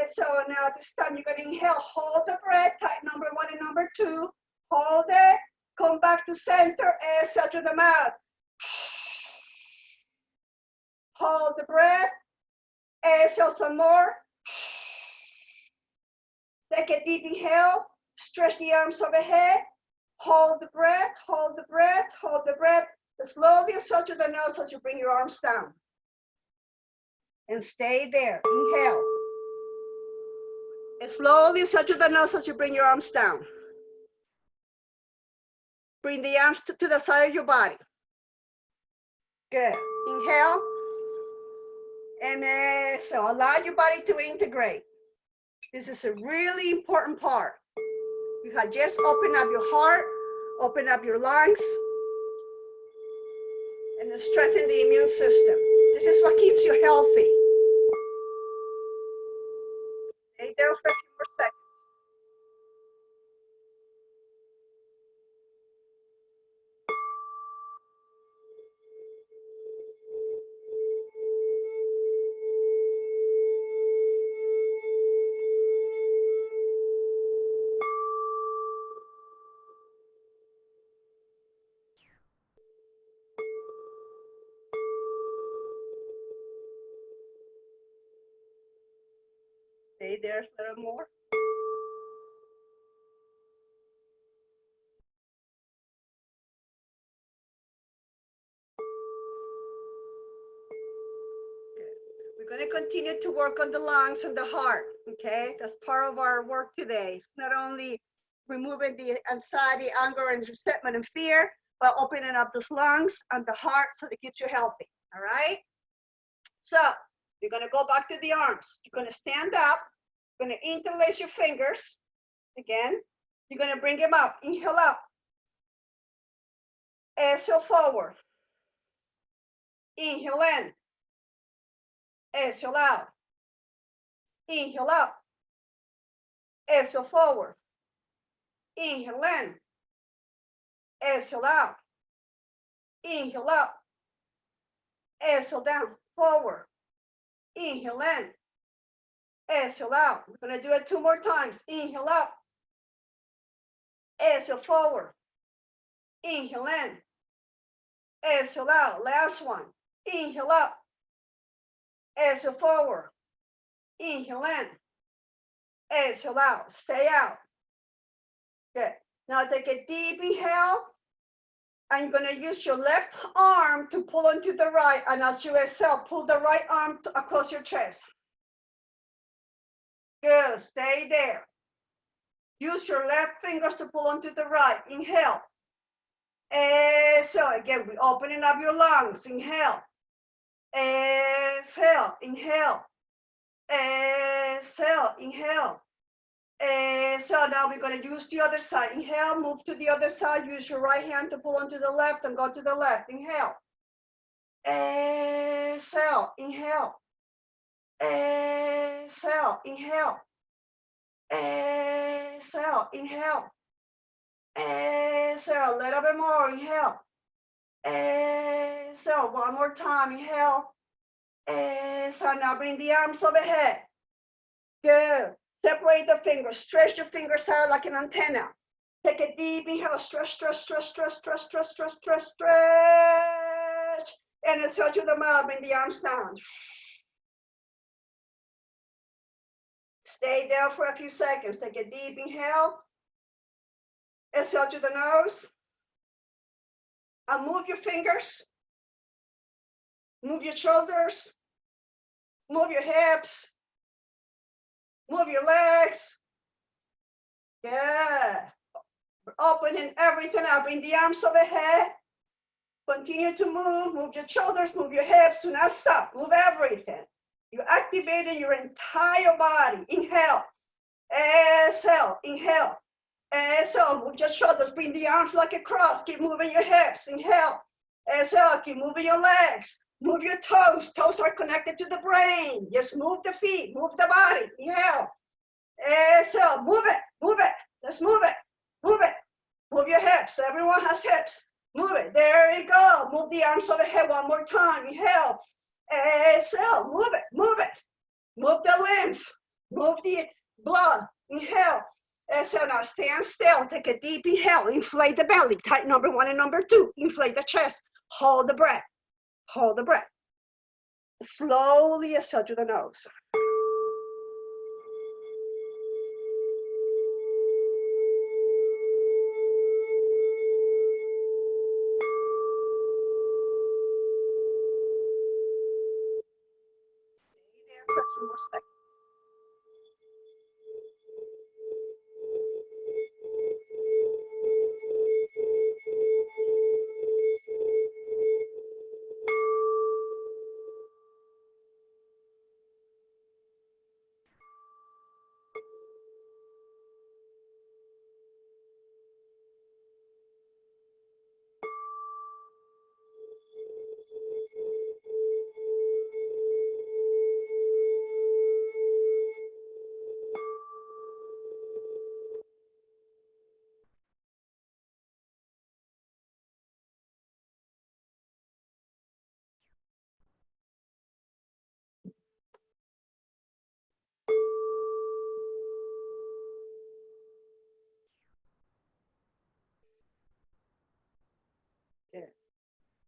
A: exhale. Now this time you're going to inhale, hold the breath, type number 1 and number 2, hold it, come back to center, exhale to the mouth. Hold the breath, exhale some more. Take a deep inhale, stretch the arms overhead, hold the breath, hold the breath, hold the breath. Slowly exhale to the nose as you bring your arms down. And stay there. Inhale. And slowly exhale to the nose as you bring your arms down. Bring the arms to the side of your body. Good. Inhale. And exhale. Allow your body to integrate. This is a really important part. You have just opened up your heart, open up your lungs, and then strengthen the immune system. This is what keeps you healthy. Stay there for a few more seconds. Stay there a little more. We're going to continue to work on the lungs and the heart, okay? That's part of our work today. It's not only removing the anxiety, anger, and resentment and fear, but opening up those lungs and the heart so it keeps you healthy, all right? So you're going to go back to the arms. You're going to stand up. You're going to interlace your fingers. Again, you're going to bring them up. Inhale up. Exhale forward. Inhale in. Exhale out. Inhale up. Exhale forward. Inhale in. Exhale out. Inhale up. Exhale down. Forward. Inhale in. Exhale out. We're going to do it 2 more times. Inhale up. Exhale forward. Inhale in. Exhale out. Last one. Inhale up. Exhale forward. Inhale in. Exhale out. Stay out. Good. Now take a deep inhale. And you're going to use your left arm to pull onto the right. And as you exhale, pull the right arm across your chest. Good. Stay there. Use your left fingers to pull onto the right. Inhale. Exhale. Again, we're opening up your lungs. Inhale. Exhale. Inhale. Exhale. Inhale. So now we're going to use the other side. Inhale, move to the other side. Use your right hand to pull onto the left and go to the left. Inhale. Exhale. Inhale. Exhale. Inhale. Exhale. Inhale. Exhale. A little bit more. Inhale. Exhale. One more time. Inhale. Exhale. Now bring the arms overhead. Good. Separate the fingers. Stretch your fingers out like an antenna. Take a deep inhale. Stretch, stretch, stretch, stretch, stretch, stretch, stretch, stretch, stretch. And exhale to the mouth. Bring the arms down. Stay there for a few seconds. Take a deep inhale. Exhale to the nose. And move your fingers. Move your shoulders. Move your hips. Move your legs. Good. Opening everything up. Bring the arms overhead. Continue to move. Move your shoulders. Move your hips. Do not stop. Move everything. You're activating your entire body. Inhale. Exhale. Inhale. Exhale. Move your shoulders. Bring the arms like a cross. Keep moving your hips. Inhale. Exhale. Keep moving your legs. Move your toes. Toes are connected to the brain. Just move the feet. Move the body. Inhale. Exhale. Move it. Move it. Let's move it. Move it. Move your hips. Everyone has hips. Move it. There you go. Move the arms overhead one more time. Inhale. Exhale. Move it. Move it. Move the lymph. Move the blood. Inhale. Exhale. Now stand still. Take a deep inhale. Inflate the belly. Tight number 1 and number 2. Inflate the chest. Hold the breath. Hold the breath. Slowly exhale to the nose. Stay there for a few more seconds.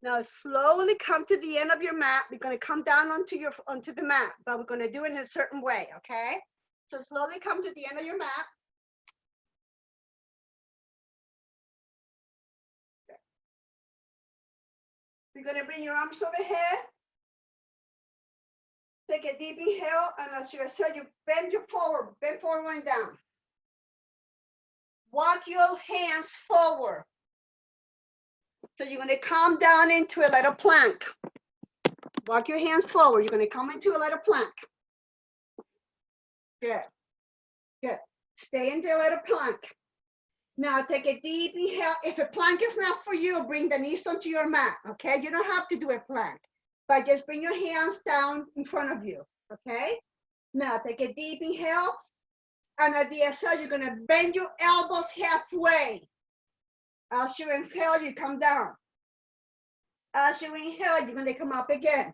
A: Now slowly come to the end of your mat. We're going to come down onto the mat, but we're going to do it in a certain way, okay? So slowly come to the end of your mat. You're going to bring your arms overhead. Take a deep inhale, and as you exhale, you bend forward and down. Walk your hands forward. So you're going to come down into a little plank. Walk your hands forward. You're going to come into a little plank. Good. Good. Stay in the little plank. Now take a deep inhale. If a plank is not for you, bring the knees onto your mat, okay? You don't have to do a plank, but just bring your hands down in front of you, okay? Now take a deep inhale. And at the exhale, you're going to bend your elbows halfway. As you inhale, you come down. As you inhale, you're going to come up again.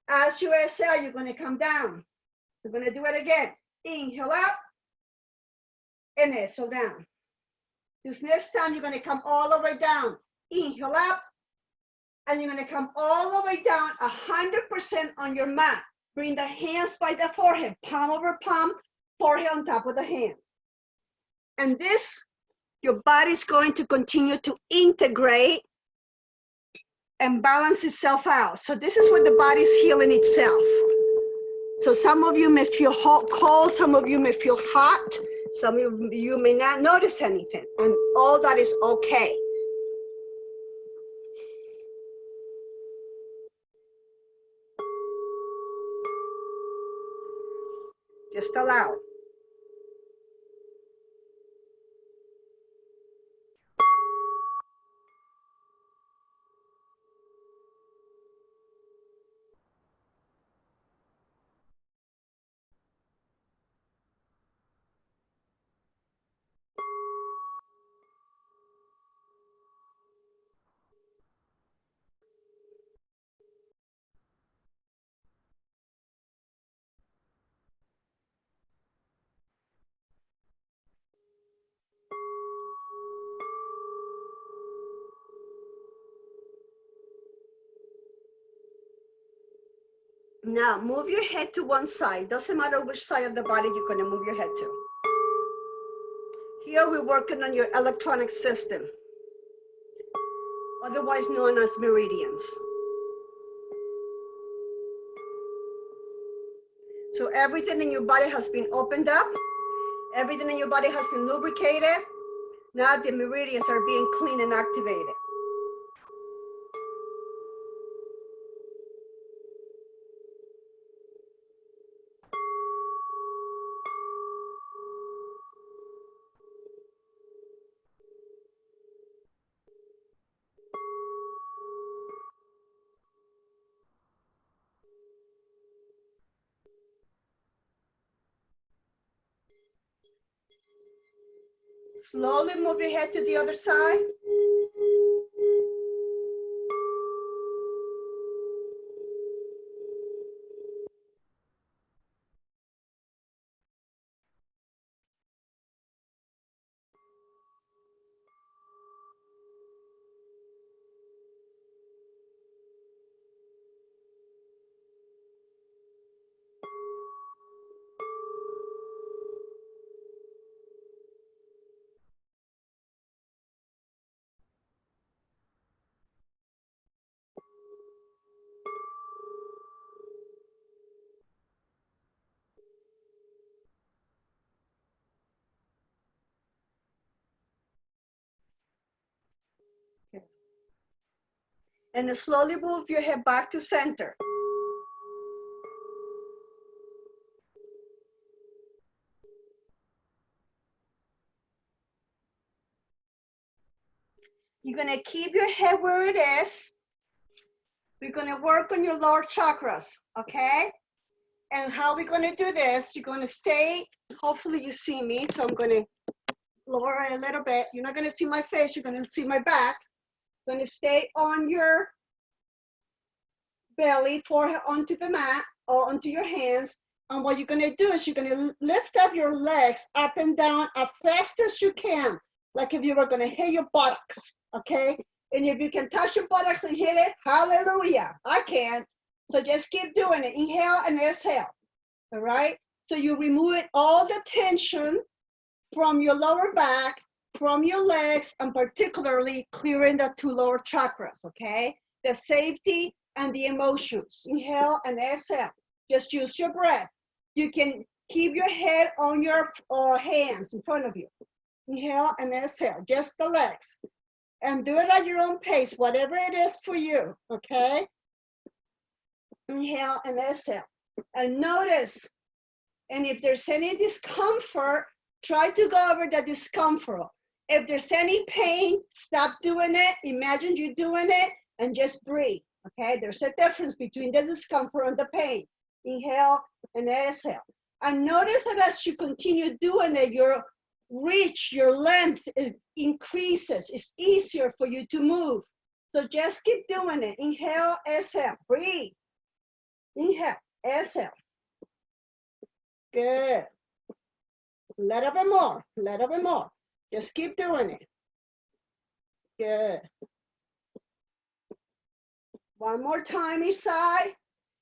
A: As you exhale, you're going to come down. You're going to do it again. Inhale up and exhale down. This next time, you're going to come all the way down. Inhale up and you're going to come all the way down 100% on your mat. Bring the hands by the forehead, palm over palm, forehead on top of the hands. And this, your body's going to continue to integrate and balance itself out. So this is where the body's healing itself. So some of you may feel cold, some of you may feel hot, some of you may not notice anything, and all that is okay. Just allow it. Now move your head to one side. Doesn't matter which side of the body you're going to move your head to. Here we're working on your electronic system, otherwise known as meridians. So everything in your body has been opened up. Everything in your body has been lubricated. Now the meridians are being cleaned and activated. Slowly move your head to the other side. And then slowly move your head back to center. You're going to keep your head where it is. We're going to work on your lower chakras, okay? And how we're going to do this, you're going to stay, hopefully you see me, so I'm going to lower it a little bit. You're not going to see my face, you're going to see my back. Going to stay on your belly, forehead onto the mat or onto your hands. And what you're going to do is you're going to lift up your legs up and down as fast as you can, like if you were going to hit your buttocks, okay? And if you can touch your buttocks and hit it, hallelujah. I can't. So just keep doing it. Inhale and exhale, all right? So you remove all the tension from your lower back, from your legs, and particularly clearing the two lower chakras, okay? The safety and the emotions. Inhale and exhale. Just use your breath. You can keep your head on your hands in front of you. Inhale and exhale, just the legs. And do it at your own pace, whatever it is for you, okay? Inhale and exhale. And notice, and if there's any discomfort, try to go over the discomfort. If there's any pain, stop doing it. Imagine you doing it and just breathe, okay? There's a difference between the discomfort and the pain. Inhale and exhale. And notice that as you continue doing it, your reach, your length increases. It's easier for you to move. So just keep doing it. Inhale, exhale, breathe. Inhale, exhale. Good. A little bit more, a little bit more. Just keep doing it. Good. One more time each side.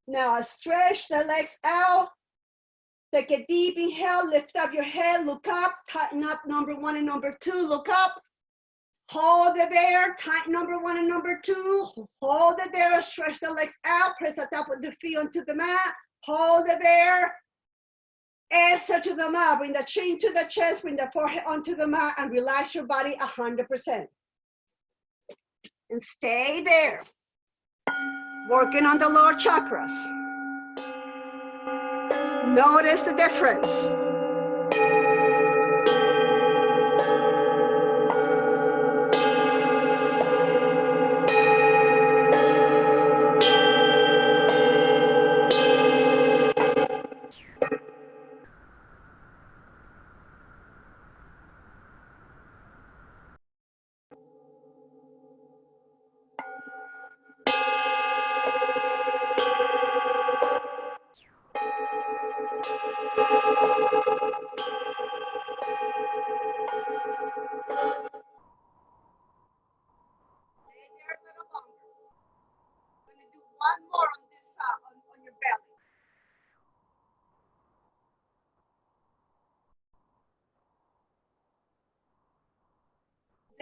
A: Now stretch the legs out. Take a deep inhale, lift up your head, look up, tighten up number 1 and number 2, look up. Hold it there, tighten number 1 and number 2. Hold it there, stretch the legs out, press the top of the feet onto the mat. Hold it there. Exhale to the mat, bring the chin to the chest, bring the forehead onto the mat, and relax your body 100%. And stay there. Working on the lower chakras. Notice the difference.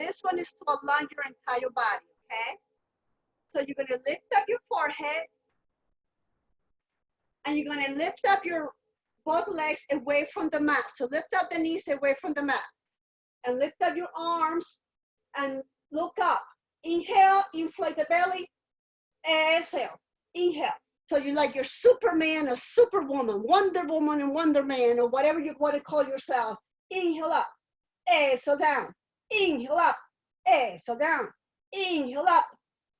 A: This one is to align your entire body, okay? So you're gonna lift up your forehead and you're gonna lift up your both legs away from the mat. So lift up the knees away from the mat and lift up your arms and look up. Inhale, inflate the belly. Exhale, inhale. So you're like your Superman or Superwoman, Wonder Woman and Wonder Man, or whatever you want to call yourself. Inhale up, exhale down. Inhale up, exhale down. Inhale up,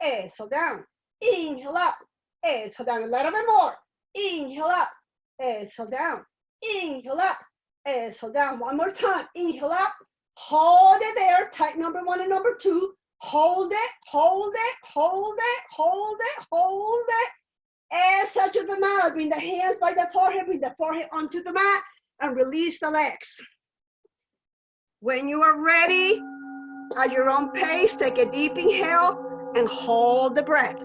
A: exhale down. Inhale up, exhale down. A little bit more. Inhale up, exhale down. Inhale up, exhale down. One more time. Inhale up, hold it there. Tight number 1 and number 2. Hold it, hold it, hold it, hold it, hold it. Exhale to the mat. Bring the hands by the forehead, bring the forehead onto the mat, and release the legs. When you are ready, at your own pace, take a deep inhale and hold the breath.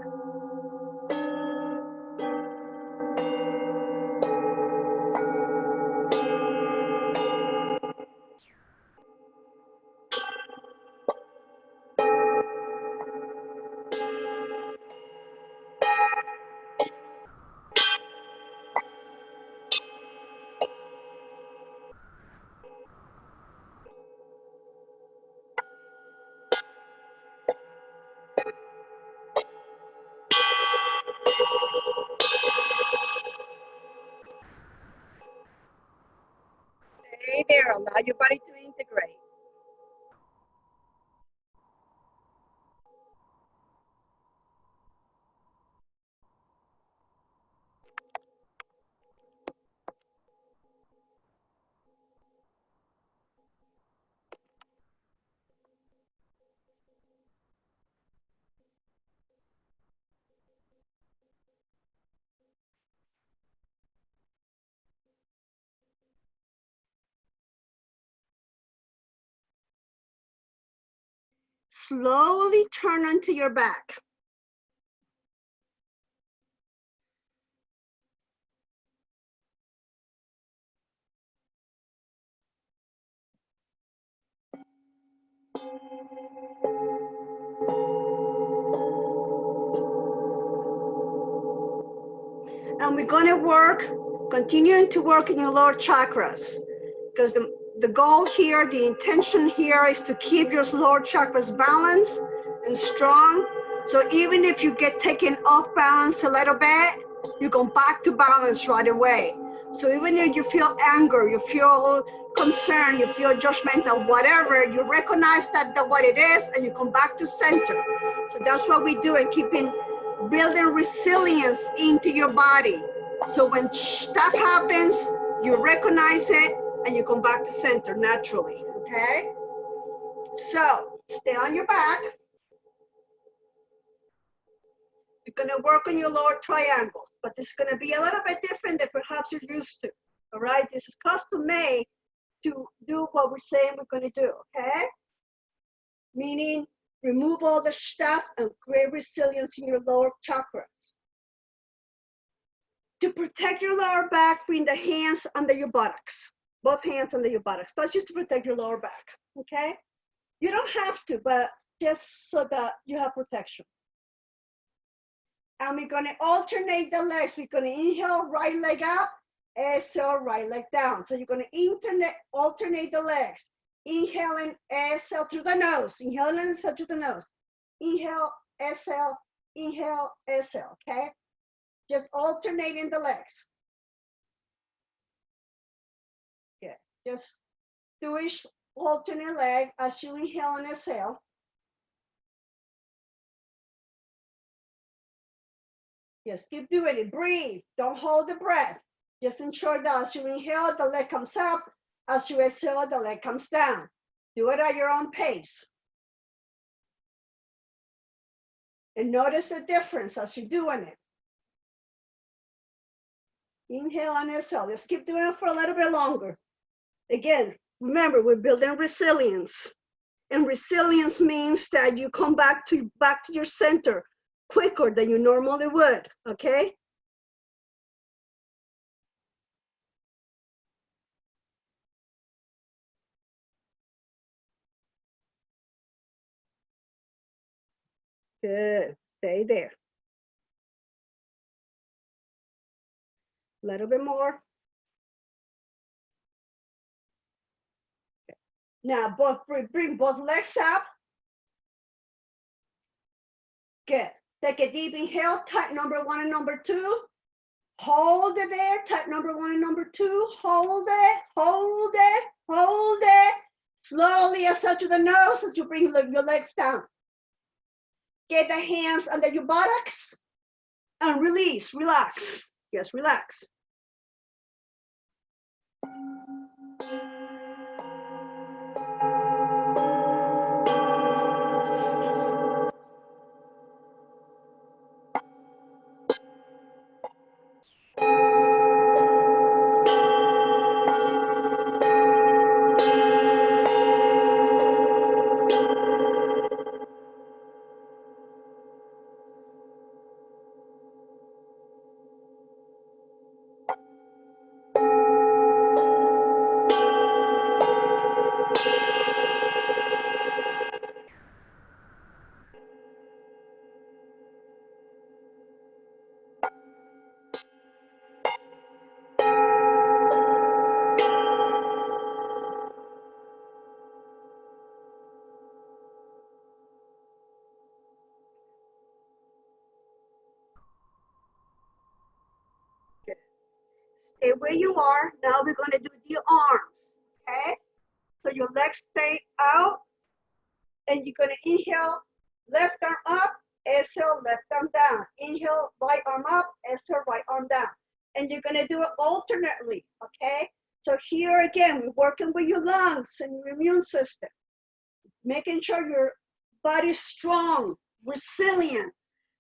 A: Stay there, allow your body to integrate. Slowly turn onto your back. And we're going to continuing to work in your lower chakras, because the goal here, the intention here is to keep your lower chakras balanced and strong. So even if you get taken off balance a little bit, you go back to balance right away. So even if you feel anger, you feel concern, you feel judgmental, whatever, you recognize that what it is, and you come back to center. So that's what we do, and building resilience into your body. So when stuff happens, you recognize it and you come back to center naturally, okay? So stay on your back. You're gonna work on your lower triangles, but this is gonna be a little bit different than perhaps you're used to, all right? This is custom made to do what we're saying we're gonna do, okay? Meaning, remove all the stuff and create resilience in your lower chakras. To protect your lower back, bring the hands under your buttocks, both hands under your buttocks. That's just to protect your lower back, okay? You don't have to, but just so that you have protection. And we're gonna alternate the legs. We're gonna inhale, right leg up, exhale, right leg down. So you're gonna alternate the legs. Inhale and exhale through the nose. Inhale and exhale through the nose. Inhale, exhale, okay? Just alternating the legs. Yeah, just do each alternate leg as you inhale and exhale. Just keep doing it. Breathe. Don't hold the breath. Just ensure that as you inhale, the leg comes up. As you exhale, the leg comes down. Do it at your own pace. And notice the difference as you're doing it. Inhale and exhale. Let's keep doing it for a little bit longer. Again, remember, we're building resilience. And resilience means that you come back to your center quicker than you normally would, okay? Good. Stay there. A little bit more. Now, bring both legs up. Good. Take a deep inhale, tight number 1 and number 2. Hold it there, tight number 1 and number 2. Hold it, hold it, hold it. Slowly exhale to the nose as you bring your legs down. Get the hands under your buttocks and release, relax. Yes, relax. Stay where you are. Now we're going to do the arms, okay? So your legs stay out, and you're going to inhale, left arm up, exhale, left arm down. Inhale, right arm up, exhale, right arm down. And you're going to do it alternately, okay? So here again, we're working with your lungs and your immune system, making sure your body's strong, resilient,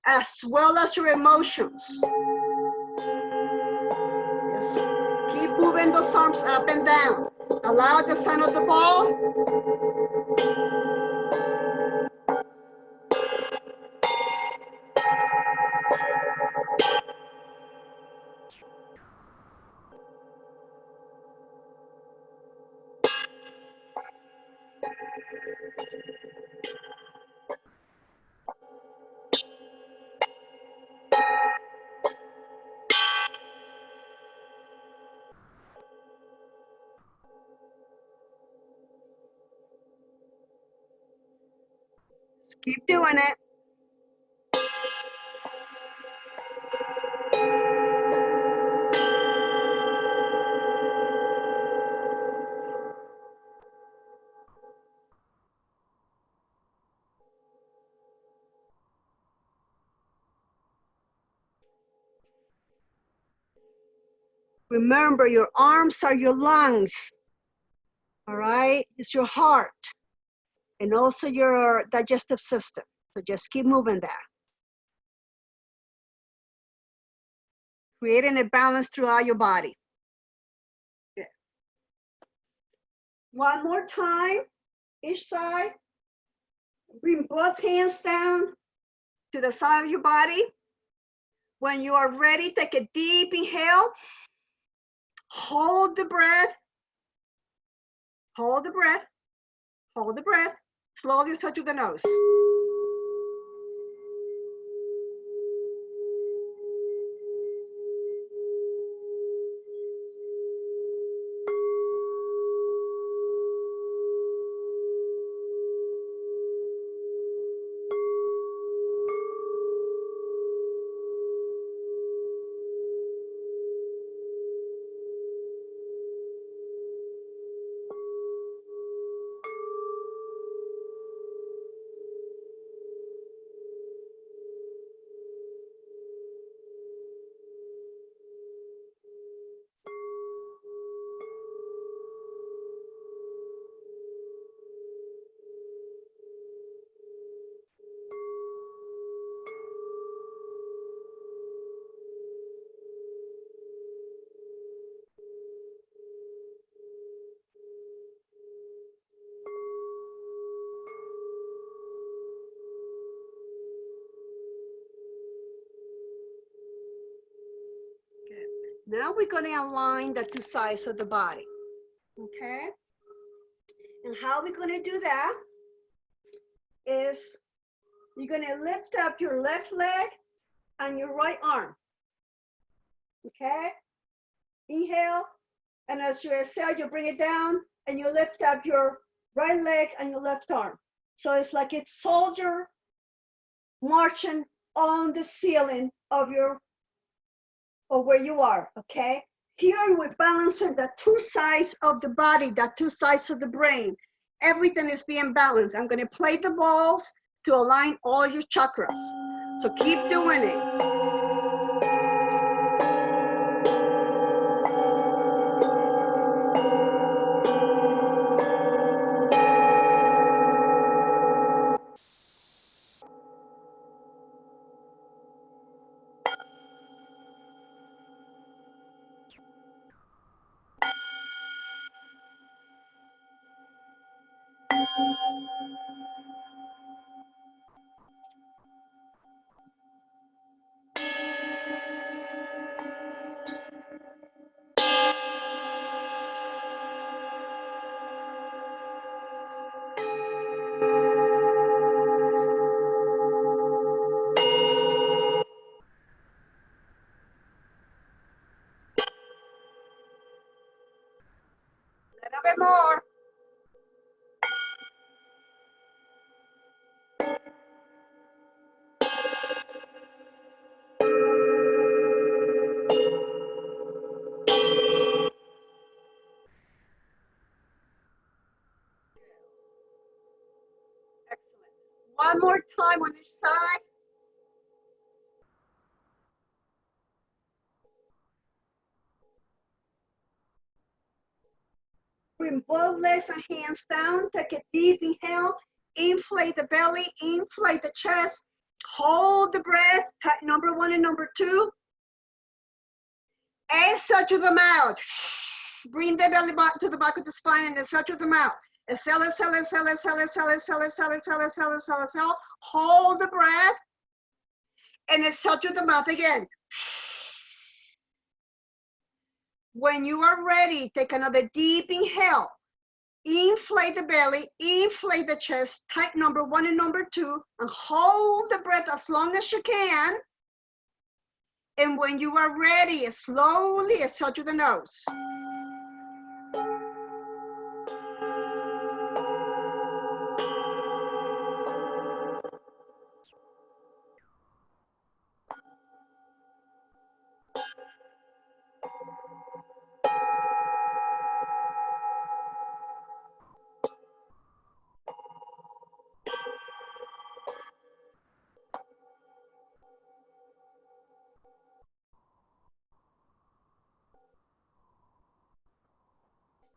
A: as well as your emotions. Yes. Keep moving those arms up and down. Allow the sound of the ball. Just keep doing it. Remember, your arms are your lungs, all right? It's your heart, and also your digestive system. So just keep moving there. Creating a balance throughout your body. Good. One more time, each side. Bring both hands down to the side of your body. When you are ready, take a deep inhale. Hold the breath. Hold the breath. Hold the breath. Slowly exhale to the nose. Now we're going to align the two sides of the body, okay? And how we're going to do that is You're gonna lift up your left leg and your right arm. Okay? Inhale, and as you exhale, you bring it down and you lift up your right leg and your left arm. So it's like it's soldier marching on the ceiling of where you are, okay? Here we're balancing the two sides of the body, the two sides of the brain. Everything is being balanced. I'm gonna play the balls to align all your chakras. So keep doing it. A little bit more. Excellent. One more time on each side. Bring both legs and hands down. Take a deep inhale. Inflate the belly, inflate the chest. Hold the breath. Number one and number two. Exhale to the mouth. Bring the belly back to the back of the spine and exhale to the mouth. Exhale, exhale, exhale, exhale, exhale, exhale, exhale, exhale, exhale, exhale, exhale. Hold the breath and exhale to the mouth again. When you are ready, take another deep inhale. Inflate the belly, inflate the chest, tight number one and number two, and hold the breath as long as you can. And when you are ready, slowly exhale to the nose.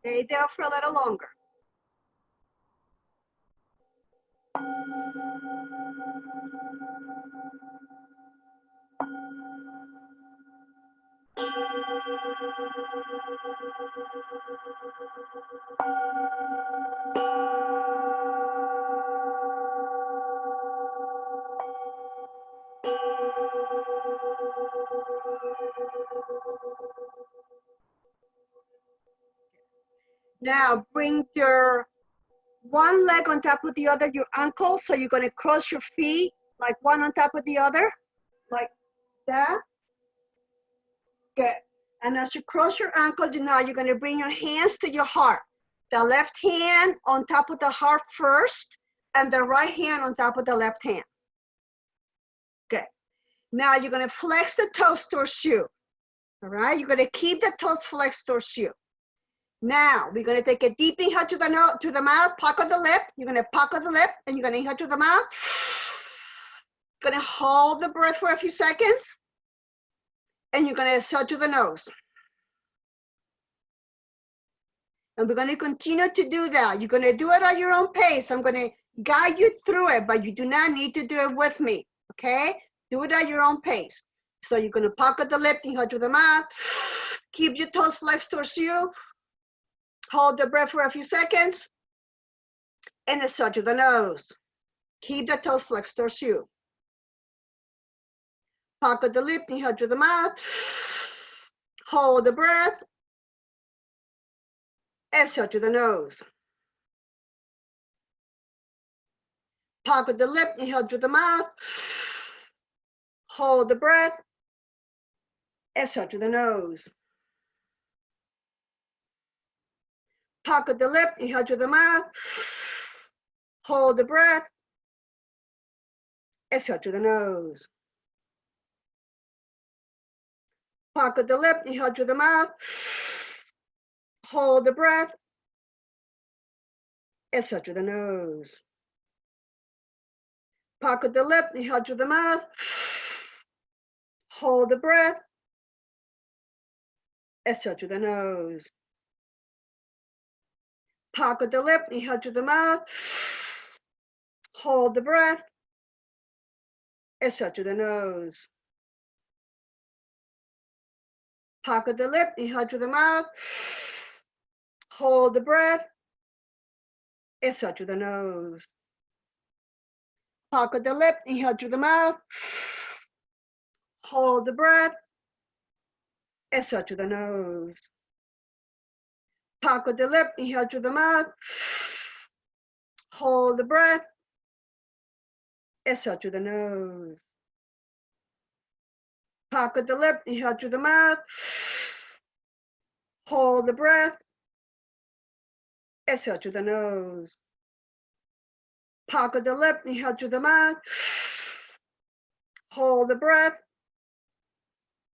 A: Stay there for a little longer. Now bring your one leg on top of the other, your ankle. So you're going to cross your feet like one on top of the other, like that. Good. And as you cross your ankles, now you're going to bring your hands to your heart. The left hand on top of the heart first, and the right hand on top of the left hand. Good. Now you're going to flex the toes towards you. All right. You're going to keep the toes flexed towards you. Now we're going to take a deep inhale to the mouth, pocket the lip. You're going to pocket the lip, and you're going to inhale to the mouth. Going to hold the breath for a few seconds, and you're going to exhale to the nose. And we're going to continue to do that. You're going to do it at your own pace. I'm going to guide you through it, but you do not need to do it with me, okay? Do it at your own pace. So you're going to pocket the lip, inhale to the mouth. Keep your toes flexed towards you. Hold the breath for a few seconds, and exhale to the nose. Keep the toes flexed towards you. Pocket the lip, inhale to the mouth. Hold the breath. Exhale to the nose. Pocket the lip, inhale through the mouth. Hold the breath. Exhale through the nose. Pocket the lip, inhale through the mouth. Hold the breath. Exhale through the nose. Pocket the lip, inhale through the mouth. Hold the breath. Exhale through the nose. Pocket the lip, inhale through the mouth. Hold the breath. Exhale through the nose. Pocket the lip, inhale through the mouth. Hold the breath. Exhale through the nose. Pocket the lip, inhale through the mouth. Hold the breath. Exhale through the nose. Pocket the lip, inhale through the mouth. Hold the breath. Exhale through the nose. Pocket the lip, inhale through the mouth. Hold the breath. Exhale through the nose. Pocket the lip, inhale through the mouth. Hold the breath. Exhale through the nose. Pocket the lip, inhale through the mouth. Hold the breath.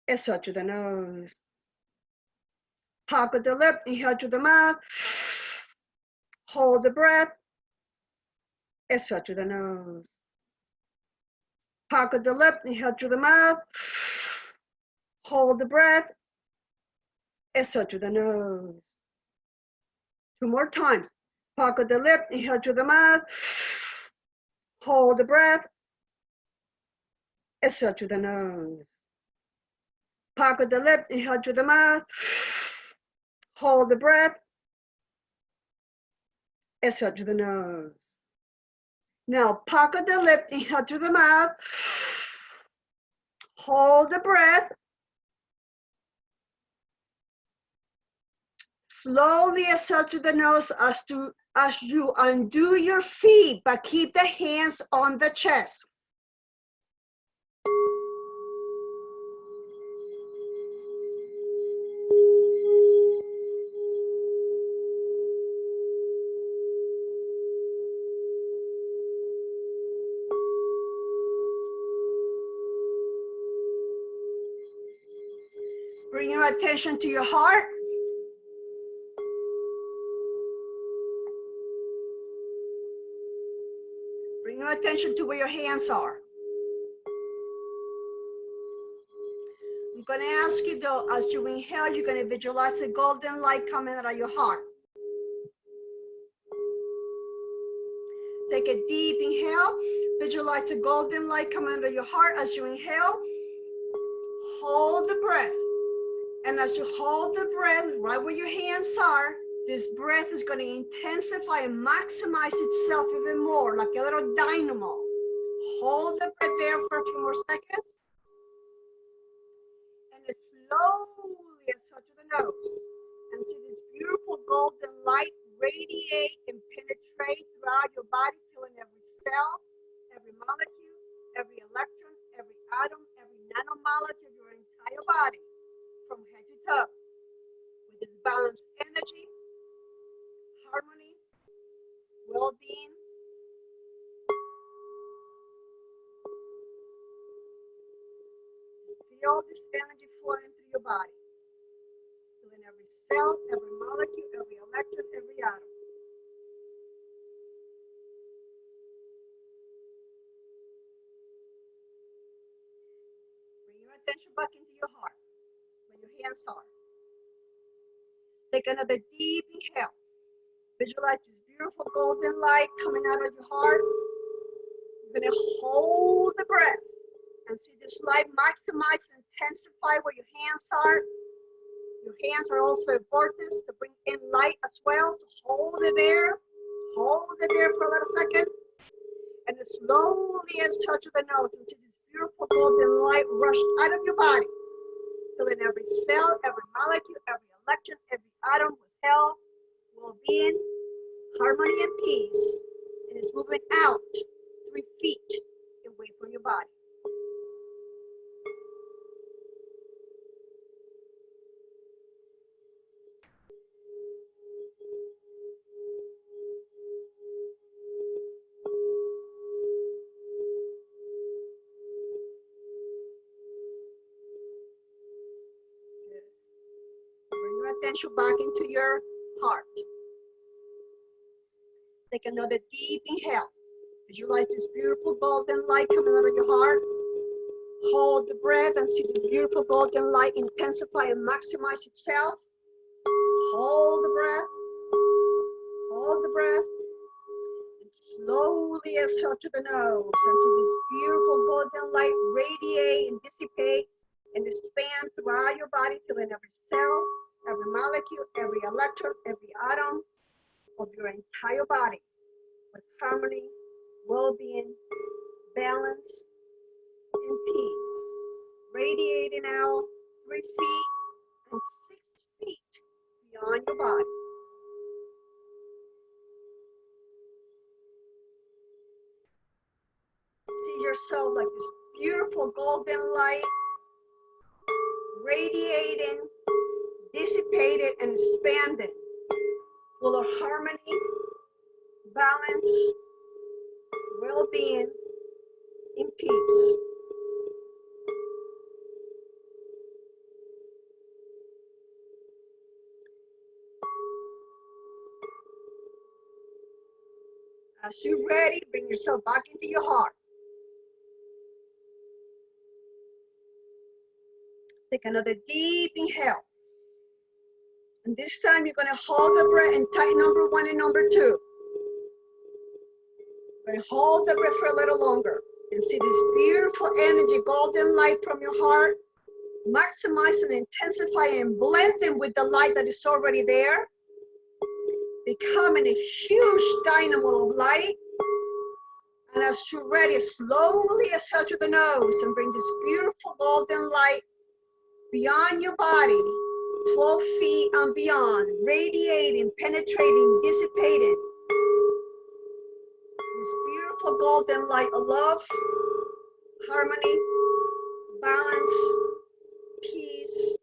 A: Exhale through the nose. Pocket the lip, inhale through the mouth. Hold the breath. Exhale through the nose. Pocket the lip, inhale through the mouth. Hold the breath. Exhale through the nose. 2 more times. Pocket the lip, inhale through the mouth. Hold the breath. Exhale through the nose. Pocket the lip, inhale through the mouth. Hold the breath. Exhale through the nose. Now pocket the lip, inhale through the mouth. Hold the breath. Slowly exhale through the nose as you undo your feet, but keep the hands on the chest. Bring your attention to your heart. Bring your attention to where your hands are. I'm going to ask you though, as you inhale, you're going to visualize a golden light coming out of your heart. Take a deep inhale. Visualize a golden light coming out of your heart as you inhale. Hold the breath. And as you hold the breath right where your hands are, this breath is going to intensify and maximize itself even more, like a little dynamo. Hold the breath there for a few more seconds. And then slowly exhale through the nose. And see this beautiful golden light radiate and penetrate throughout your body, filling every cell, every molecule, every electron, every atom, every nanomolecule of your entire body, from head to toe, with this balanced energy, harmony, well-being. Just feel this energy flowing through your body, filling every cell, every molecule, every electron, every atom. Bring your attention back into your heart, where your hands are. Take another deep inhale. Visualize this beautiful golden light coming out of your heart. You're going to hold the breath and see this light maximize and intensify where your hands are. Your hands are also a vortex to bring in light as well. So hold it there. Hold it there for a little second. And then slowly exhale through the nose and see this beautiful golden light rush out of your body, filling every cell, every molecule, every electron, every atom with health, well-being, harmony, and peace. And it's moving out 3 feet away from your body. Bring your attention back into your heart. Take another deep inhale. Visualize this beautiful golden light coming out of your heart. Hold the breath and see this beautiful golden light intensify and maximize itself. Hold the breath. Hold the breath. And slowly exhale to the nose and see this beautiful golden light radiate and dissipate and expand throughout your body, filling every cell, every molecule, every electron, every atom of your entire body with harmony, well-being, balance, and peace. Radiating out 3 feet and 6 feet beyond your body. See yourself like this beautiful golden light radiating, dissipated, and expanded, full of harmony, balance, well-being, and peace. As you're ready, bring yourself back into your heart. Take another deep inhale. And this time you're going to hold the breath and tighten number 1 and number 2. You're going to hold the breath for a little longer and see this beautiful energy, golden light from your heart, maximize and intensify and blend them with the light that is already there, becoming a huge dynamo of light. And as you're ready, slowly exhale through the nose and bring this beautiful golden light beyond your body, 12 feet and beyond, radiating, penetrating, dissipating. This beautiful golden light of love, harmony, balance, peace,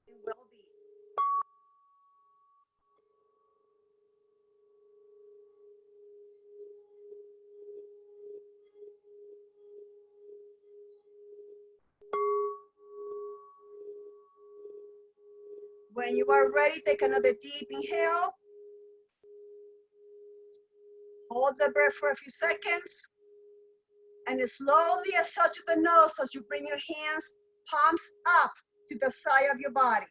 A: and well-being. When you are ready, take another deep inhale. Hold the breath for a few seconds. And slowly exhale to the nose as you bring your hands, palms up to the side of your body.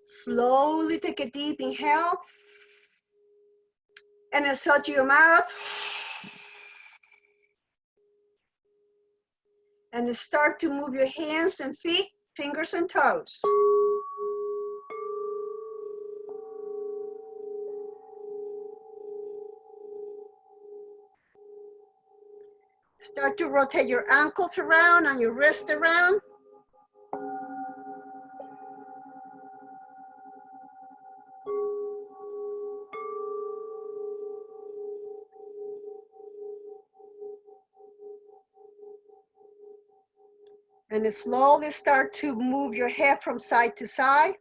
A: Slowly take a deep inhale and exhale to your mouth. And start to move your hands and feet, fingers and toes. Start to rotate your ankles around and your wrists around. And then slowly start to move your head from side to side.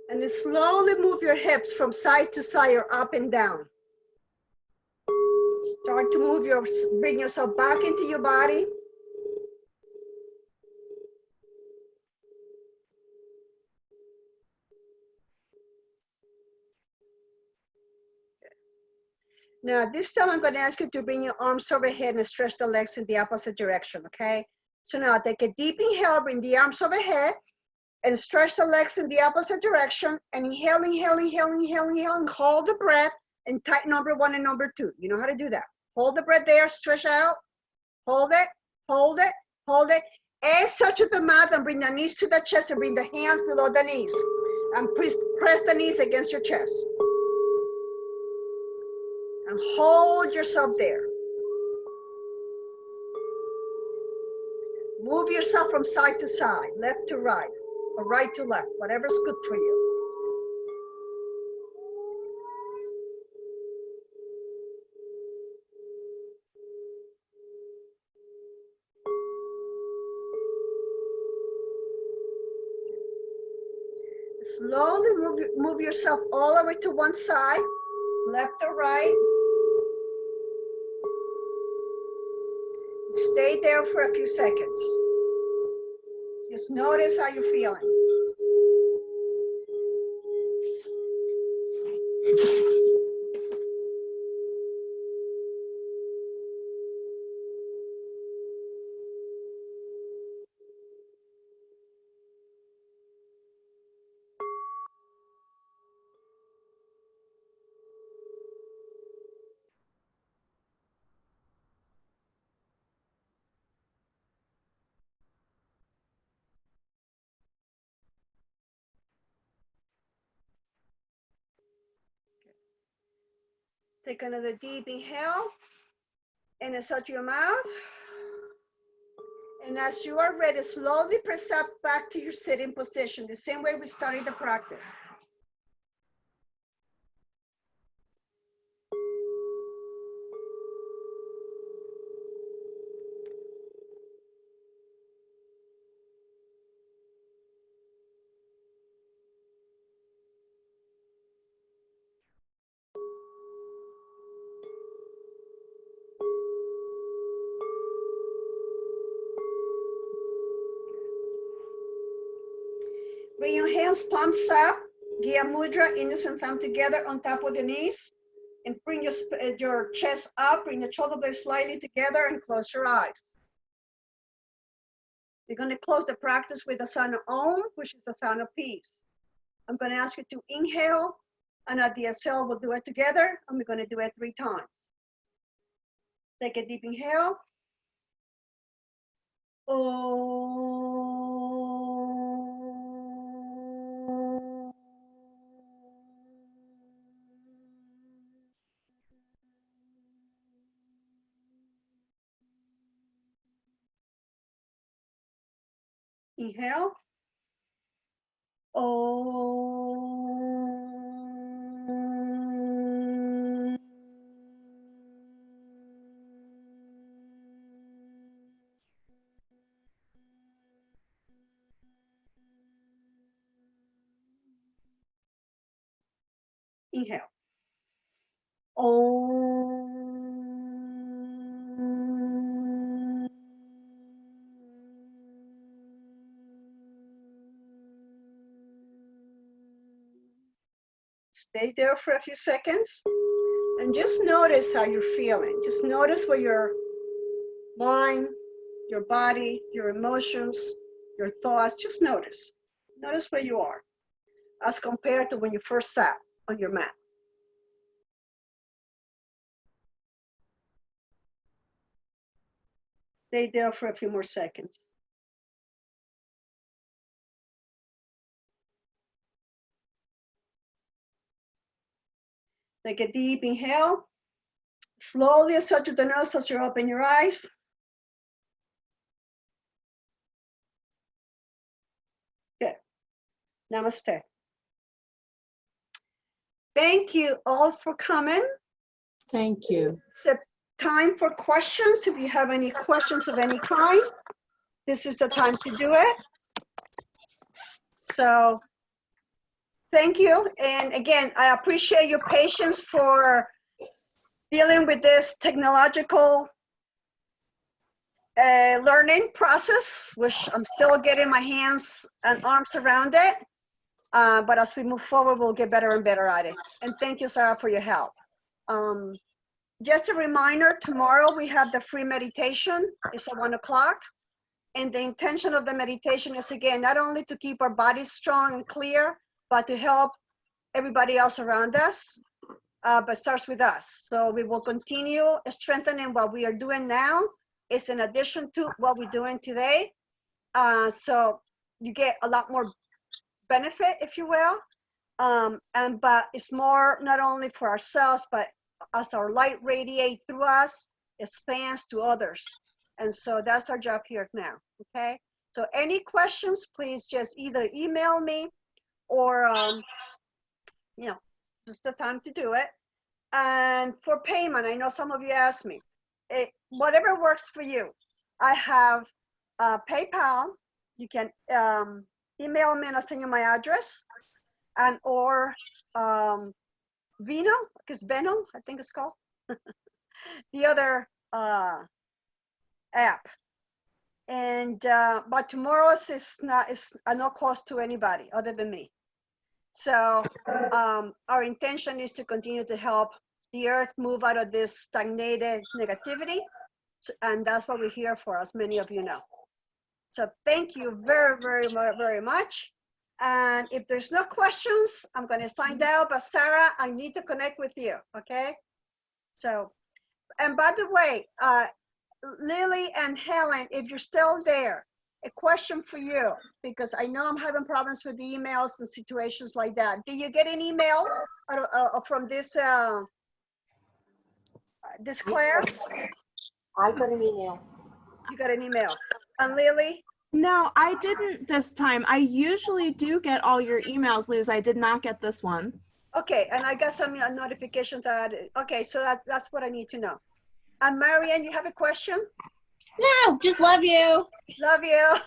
A: And then slowly move your hips from side to side or up and down. Start to bring yourself back into your body. Now, this time I'm going to ask you to bring your arms overhead and stretch the legs in the opposite direction, okay? So now take a deep inhale, bring the arms overhead and stretch the legs in the opposite direction. And inhale, inhale, inhale, inhale, inhale, and hold the breath and tighten number 1 and number 2. You know how to do that. Hold the breath there, stretch out, hold it, hold it, hold it. Exhale to the mat and bring the knees to the chest and bring the hands below the knees. And press the knees against your chest. And hold yourself there. Move yourself from side to side, left to right, or right to left, whatever's good for you. Slowly move yourself all the way to one side, left or right. Stay there for a few seconds. Just notice how you're feeling. Take another deep inhale and insert your mouth. And as you are ready, slowly press up back to your sitting position, the same way we started the practice. Bring your hands palms up, Gya Mudra, index and thumb together on top of the knees, and bring your chest up, bring the shoulder blades slightly together and close your eyes. You're going to close the practice with the sound of Om, which is the sound of peace. I'm going to ask you to inhale, and at the exhale, we'll do it together, and we're going to do it 3 times. Take a deep inhale. Inhale. Inhale. Stay there for a few seconds and just notice how you're feeling. Just notice where your mind, your body, your emotions, your thoughts, just notice. Notice where you are as compared to when you first sat on your mat. Stay there for a few more seconds. Take a deep inhale. Slowly assert to the nose as you open your eyes. Good. Namaste. Thank you all for coming.
B: Thank you.
A: It's time for questions. If you have any questions of any kind, this is the time to do it. So thank you. And again, I appreciate your patience for dealing with this technological learning process, which I'm still getting my hands and arms around it. But as we move forward, we'll get better and better at it. And thank you, Sarah, for your help. Just a reminder, tomorrow we have the free meditation. It's at 1 o'clock. And the intention of the meditation is, again, not only to keep our bodies strong and clear, but to help everybody else around us, but starts with us. So we will continue strengthening what we are doing now. It's in addition to what we're doing today. So you get a lot more benefit, if you will. But it's more not only for ourselves, but as our light radiates through us, it expands to others. And so that's our job here now, okay? So any questions, please just either email me or, you know, just the time to do it. And for payment, I know some of you asked me, whatever works for you. I have PayPal. You can email me and I'll send you my address. And or Vino, because Venmo, I think it's called. The other app. And but tomorrow's is a no cost to anybody other than me. So our intention is to continue to help the earth move out of this stagnated negativity. And that's what we're here for, as many of you know. So thank you very, very, very much. And if there's no questions, I'm going to sign out. But Sarah, I need to connect with you, okay? So, and by the way, Lily and Helen, if you're still there, a question for you, because I know I'm having problems with the emails and situations like that. Did you get an email from this class?
B: I got an email.
A: You got an email. And Lily?
C: No, I didn't this time. I usually do get all your emails, Luz. I did not get this one.
A: Okay, and I got some notifications that, okay, so that's what I need to know. And Marianne, you have a question?
D: No, just love you.
A: Love you.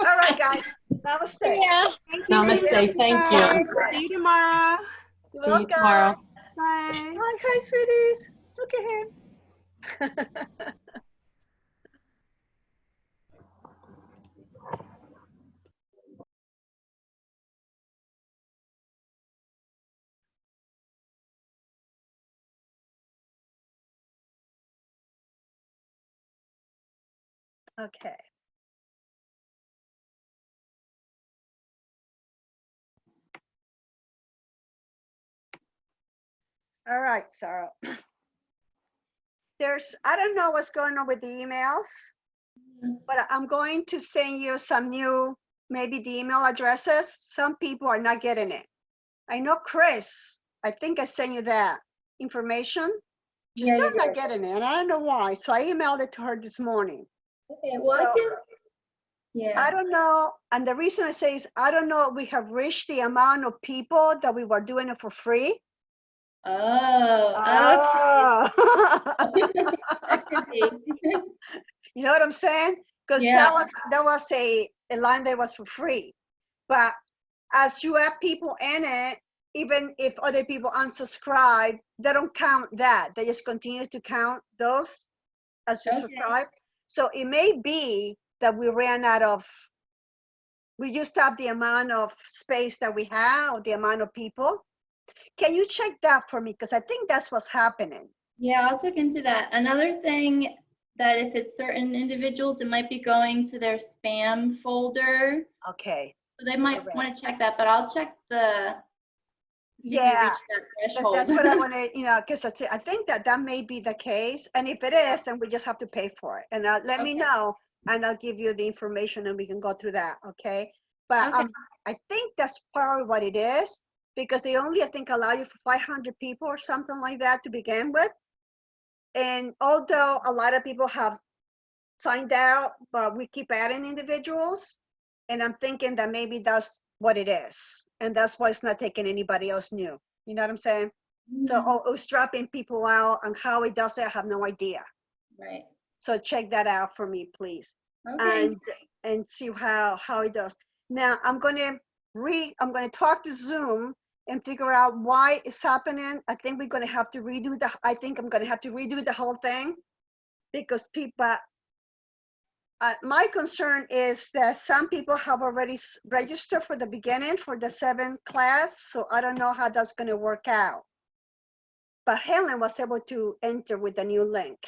A: All right, guys. Namaste.
D: Yeah.
B: Namaste. Thank you.
C: See you tomorrow.
B: See you tomorrow.
C: Bye.
A: Hi, sweeties. Look at him. Okay. All right, Sarah. I don't know what's going on with the emails, but I'm going to send you some new, maybe the email addresses. Some people are not getting it. I know Chris, I think I sent you that information. She's still not getting it, and I don't know why. So I emailed it to her this morning.
D: Okay, well,
A: So, I don't know, and the reason I say is I don't know if we have reached the amount of people that we were doing it for free.
D: Oh, that could be.
A: You know what I'm saying? Because that was a line that was for free. But as you have people in it, even if other people unsubscribe, they don't count that. They just continue to count those as you subscribe. So it may be that we ran out of, we used up the amount of space that we have, or the amount of people. Can you check that for me? Because I think that's what's happening.
D: Yeah, I'll check into that. Another thing, that if it's certain individuals, it might be going to their spam folder.
A: Okay.
D: So they might want to check that, but I'll check the See if you
A: Yeah,
D: reach that
A: that's
D: threshold.
A: what I want to, because I think that that may be the case. And if it is, then we just have to pay for it. And let me
D: Okay.
A: know, and I'll give you the information and we can go through that, okay? But
D: Okay.
A: I think that's probably what it is, because they only, I think, allow you for 500 people or something like that to begin with. And although a lot of people have signed out, but we keep adding individuals. And I'm thinking that maybe that's what it is. And that's why it's not taking anybody else new. You know what I'm saying? So it's dropping people out, and how it does it, I have no idea.
D: Right.
A: So check that out for me, please.
D: Okay.
A: And see how it does. Now I'm gonna talk to Zoom and figure out why it's happening. I think we're gonna have to redo I think I'm gonna have to redo the whole thing, because people, my concern is that some people have already registered for the beginning for the 7th class. So I don't know how that's gonna work out. But Helen was able to enter with a new link.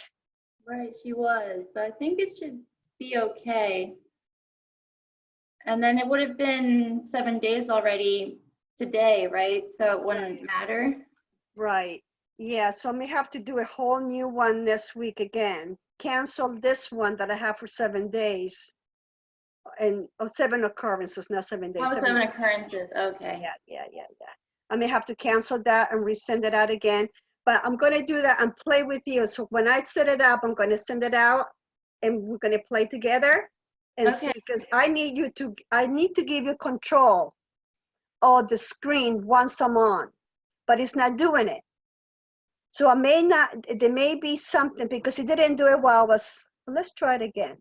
D: Right, she was. So I think it should be okay. And then it would have been 7 days already today, right? So it wouldn't matter.
A: Right. Yeah, so I may have to do a whole new one this week again. Cancel this one that I have for 7 days. And 7 occurrences, not 7 days.
D: Oh, 7 occurrences, okay.
A: Yeah. I may have to cancel that and resend it out again. But I'm going to do that and play with you. So when I set it up, I'm going to send it out and we're going to play together and
D: Okay.
A: see, because I need to give you control of the screen once I'm on, but it's not doing it. So there may be something, because it didn't do it while I was, let's try it again.